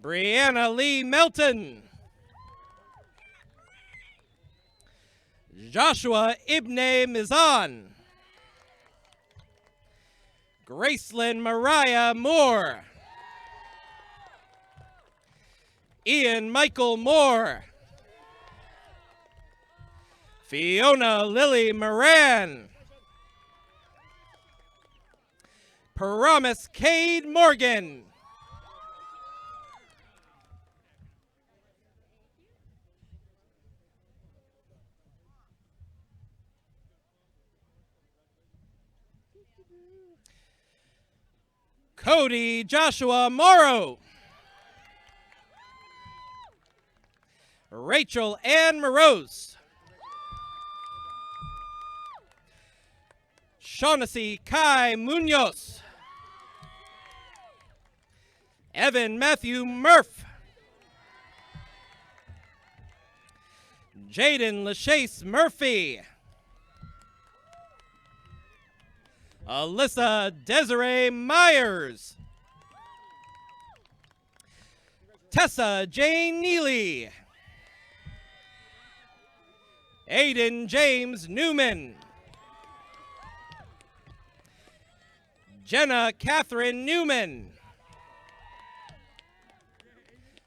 [SPEAKER 4] Brianna Lee Melton. Joshua Ibne Mizan. Gracelyn Mariah Moore. Ian Michael Moore. Fiona Lily Moran. Paramus Cade Morgan. Cody Joshua Morrow. Rachel Ann Morose. Shaughnessy Kai Munoz. Evan Matthew Murph. Jaden Lachase Murphy. Alyssa Desiree Myers. Tessa Jane Neely. Aiden James Newman. Jenna Catherine Newman.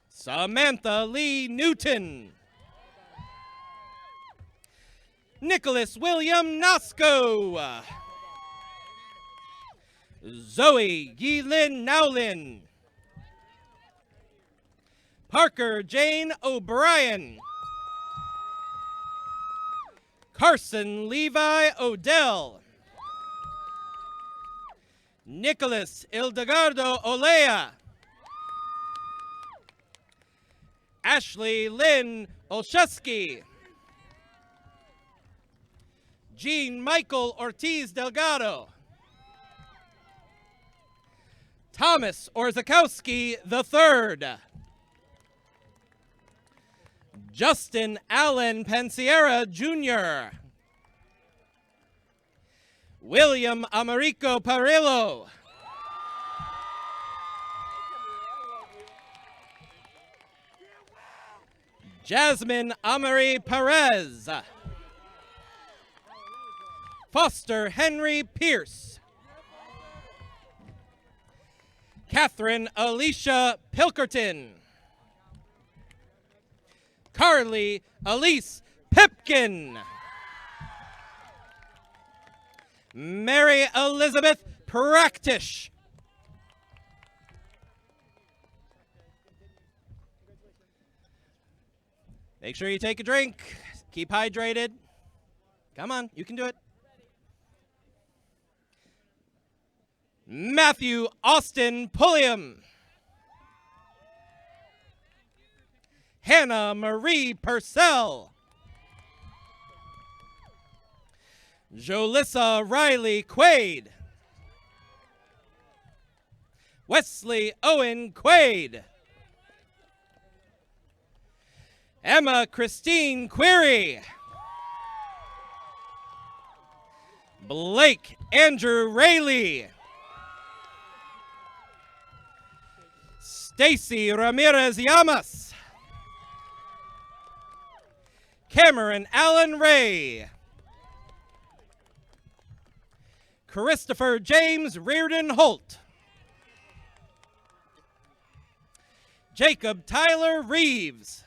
[SPEAKER 4] Samantha Lee Newton. Nicholas William Nosko. Zoe Yilin Nowlin. Parker Jane O'Brien. Carson Levi Odell. Nicholas Ildegardo Olea. Ashley Lynn Olszewski. Jean Michael Ortiz Delgado. Thomas Orzakowski III. Justin Allen Pensiera Jr. William Americo Parillo. Jasmine Amory Perez. Foster Henry Pierce. Catherine Alicia Pilkerton. Carly Elise Pipkin. Mary Elizabeth Praktish. Make sure you take a drink. Keep hydrated. Come on, you can do it. Matthew Austin Pulliam. Hannah Marie Purcell. Jolissa Riley Quaid. Wesley Owen Quaid. Emma Christine Query. Blake Andrew Rayleigh. Stacy Ramirez Llamas. Cameron Allen Ray. Christopher James Reardon Holt. Jacob Tyler Reeves.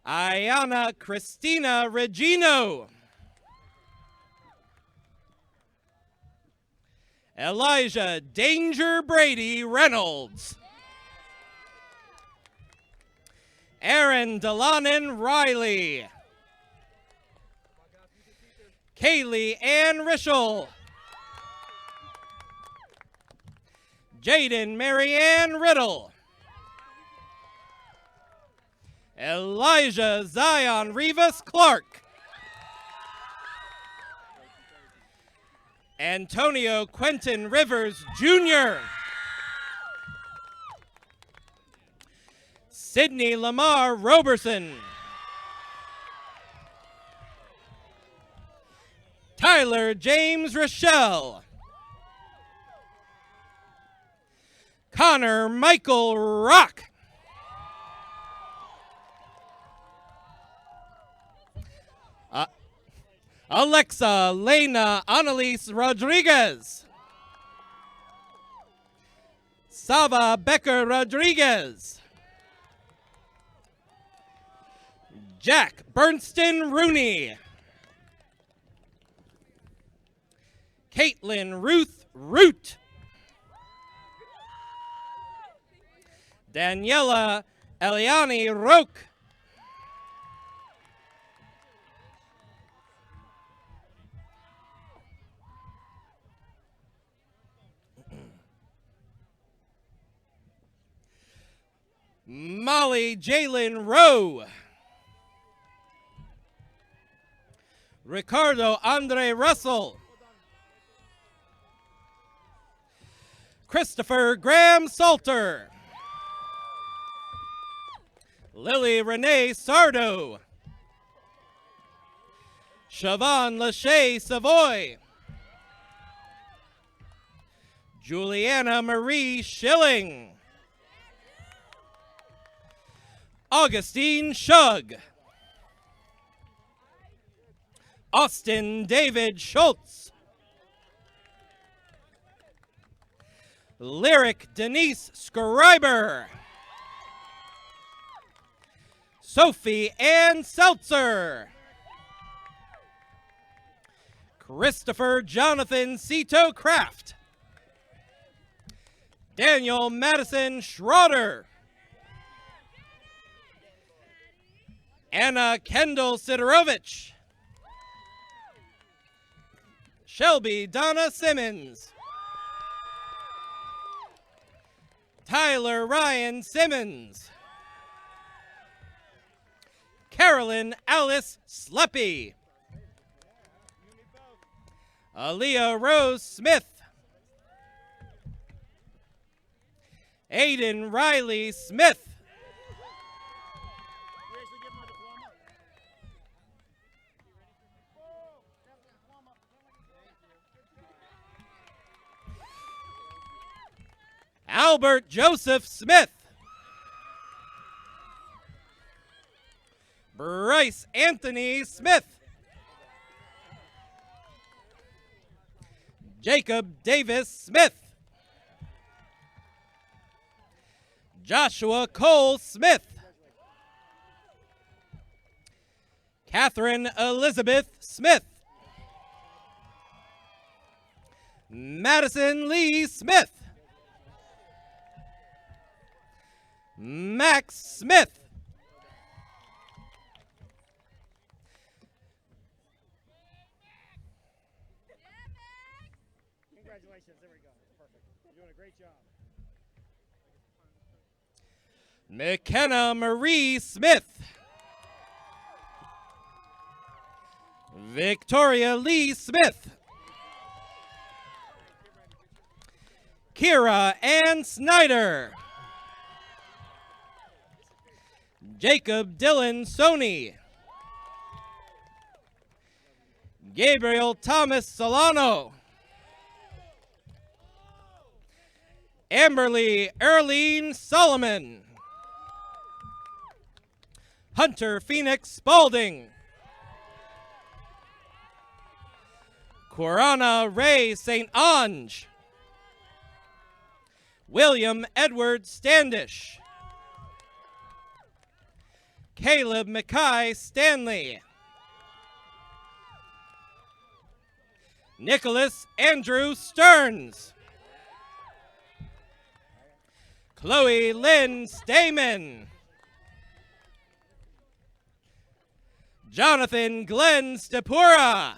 [SPEAKER 4] Ayana Christina Regino. Elijah Danger Brady Reynolds. Aaron Delanan Riley. Kaylee Ann Rischel. Jaden Marianne Riddle. Elijah Zion Rivas Clark. Antonio Quentin Rivers Jr. Sydney Lamar Roberson. Tyler James Rochelle. Connor Michael Rock. Alexa Lena Annalise Rodriguez. Sava Becker Rodriguez. Jack Bernston Rooney. Caitlin Ruth Root. Daniela Eliani Roque. Molly Jalen Rowe. Ricardo Andre Russell. Christopher Graham Salter. Lily Renee Sardo. Siobhan Lachey Savoy. Juliana Marie Schilling. Augustine Shug. Austin David Schultz. Lyric Denise Scriber. Sophie Ann Seltzer. Christopher Jonathan Cito Kraft. Daniel Madison Schroeder. Anna Kendall Sidorovich. Shelby Donna Simmons. Tyler Ryan Simmons. Carolyn Alice Sleppy. Aaliyah Rose Smith. Aiden Riley Smith. Albert Joseph Smith. Bryce Anthony Smith. Jacob Davis Smith. Joshua Cole Smith. Catherine Elizabeth Smith. Madison Lee Smith. Max Smith.
[SPEAKER 5] Congratulations. There we go. Perfect. You're doing a great job.
[SPEAKER 4] McKenna Marie Smith. Victoria Lee Smith. Kira Ann Snyder. Jacob Dylan Sony. Gabriel Thomas Solano. Amberly Earlene Solomon. Hunter Phoenix Spalding. Corana Ray St. Ange. William Edward Standish. Caleb Mackay Stanley. Nicholas Andrew Stearns. Chloe Lynn Stamen. Jonathan Glenn Stepura.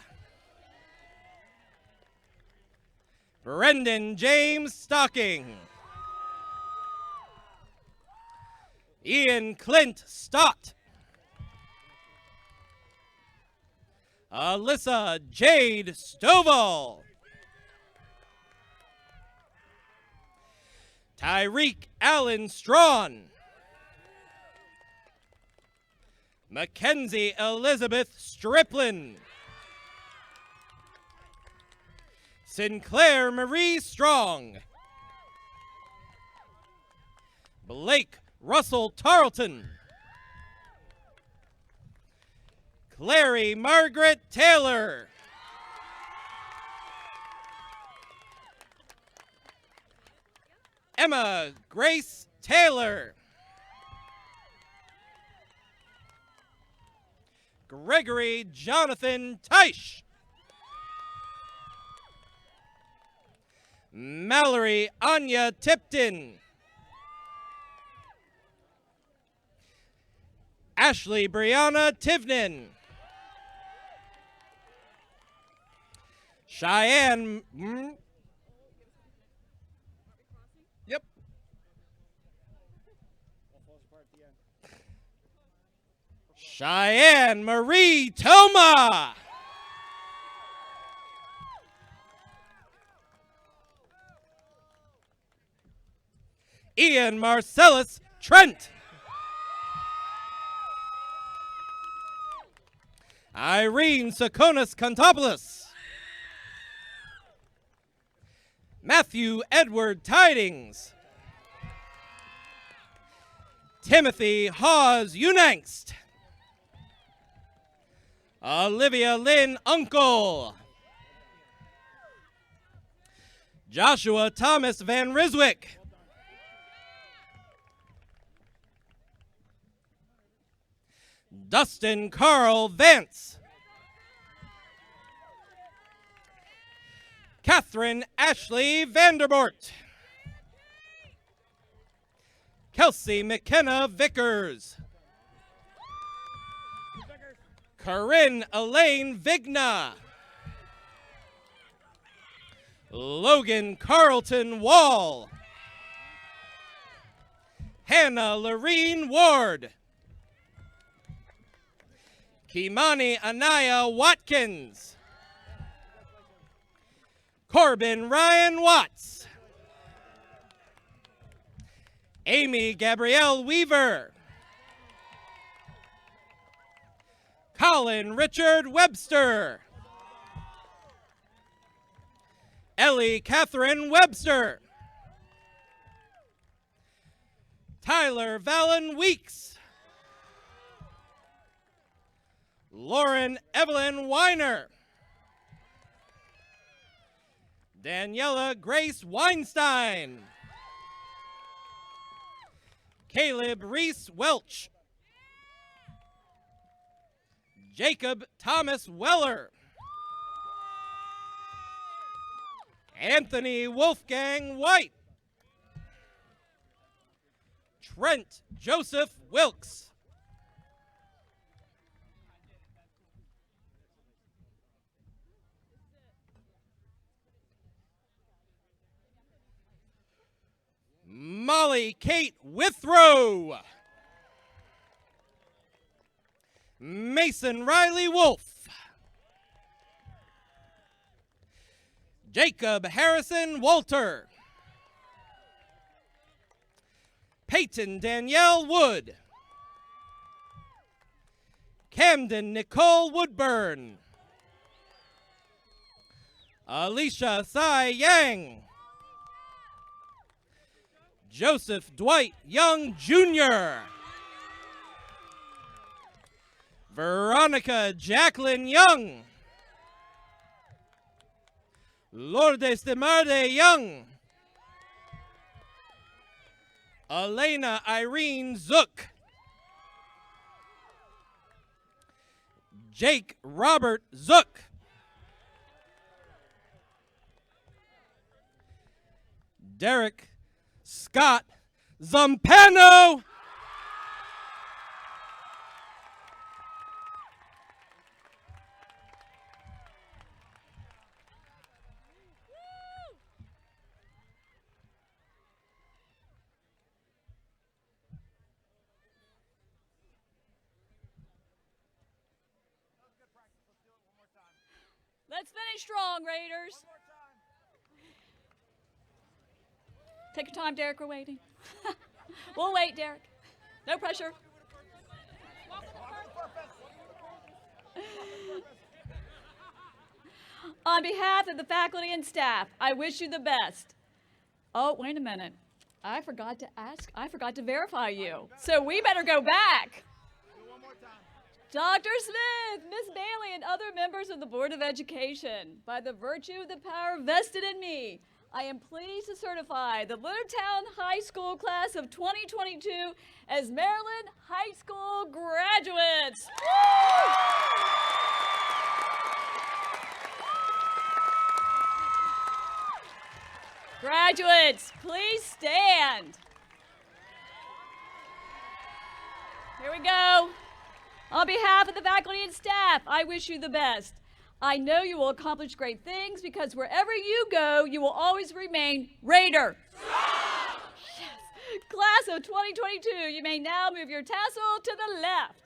[SPEAKER 4] Brendan James Stocking. Ian Clint Stott. Alyssa Jade Stovall. Tyreek Allen Strawn. Mackenzie Elizabeth Striplin. Sinclair Marie Strong. Blake Russell Tarleton. Clary Margaret Taylor. Emma Grace Taylor. Gregory Jonathan Teisch. Mallory Anya Tipton. Ashley Brianna Tivnan. Cheyenne. Yep. Cheyenne Marie Toma. Ian Marcellus Trent. Irene Sakonis Contopoulos. Matthew Edward Tidings. Timothy Hawes Unangst. Olivia Lynn Uncle. Joshua Thomas Van Riswick. Dustin Carl Vance. Catherine Ashley Vanderbort. Kelsey McKenna Vickers. Corinne Elaine Vigna. Logan Carlton Wall. Hannah Lorene Ward. Kimani Anaya Watkins. Corbin Ryan Watts. Amy Gabrielle Weaver. Colin Richard Webster. Ellie Catherine Webster. Tyler Valen Weeks. Lauren Evelyn Weiner. Daniela Grace Weinstein. Caleb Reese Welch. Jacob Thomas Weller. Anthony Wolfgang White. Trent Joseph Wilkes. Molly Kate Withrow. Mason Riley Wolf. Jacob Harrison Walter. Peyton Danielle Wood. Camden Nicole Woodburn. Alicia Sai Yang. Joseph Dwight Young Jr. Veronica Jacqueline Young. Lourdes de Marde Young. Elena Irene Zook. Jake Robert Zook. Derek Scott Zampano.
[SPEAKER 1] Let's finish strong, Raiders. Take your time, Derek. We're waiting. We'll wait, Derek. No pressure. On behalf of the faculty and staff, I wish you the best. Oh, wait a minute. I forgot to verify you. So we better go back. Dr. Smith, Miss Bailey, and other members of the Board of Education, by the virtue of the power vested in me, I am pleased to certify the Leonardtown High School class of 2022 as Maryland High School graduates. Graduates, please stand. Here we go. On behalf of the faculty and staff, I wish you the best. I know you will accomplish great things because wherever you go, you will always remain Raider. Yes. Class of 2022, you may now move your tassel to the left.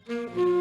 [SPEAKER 3] Thank you.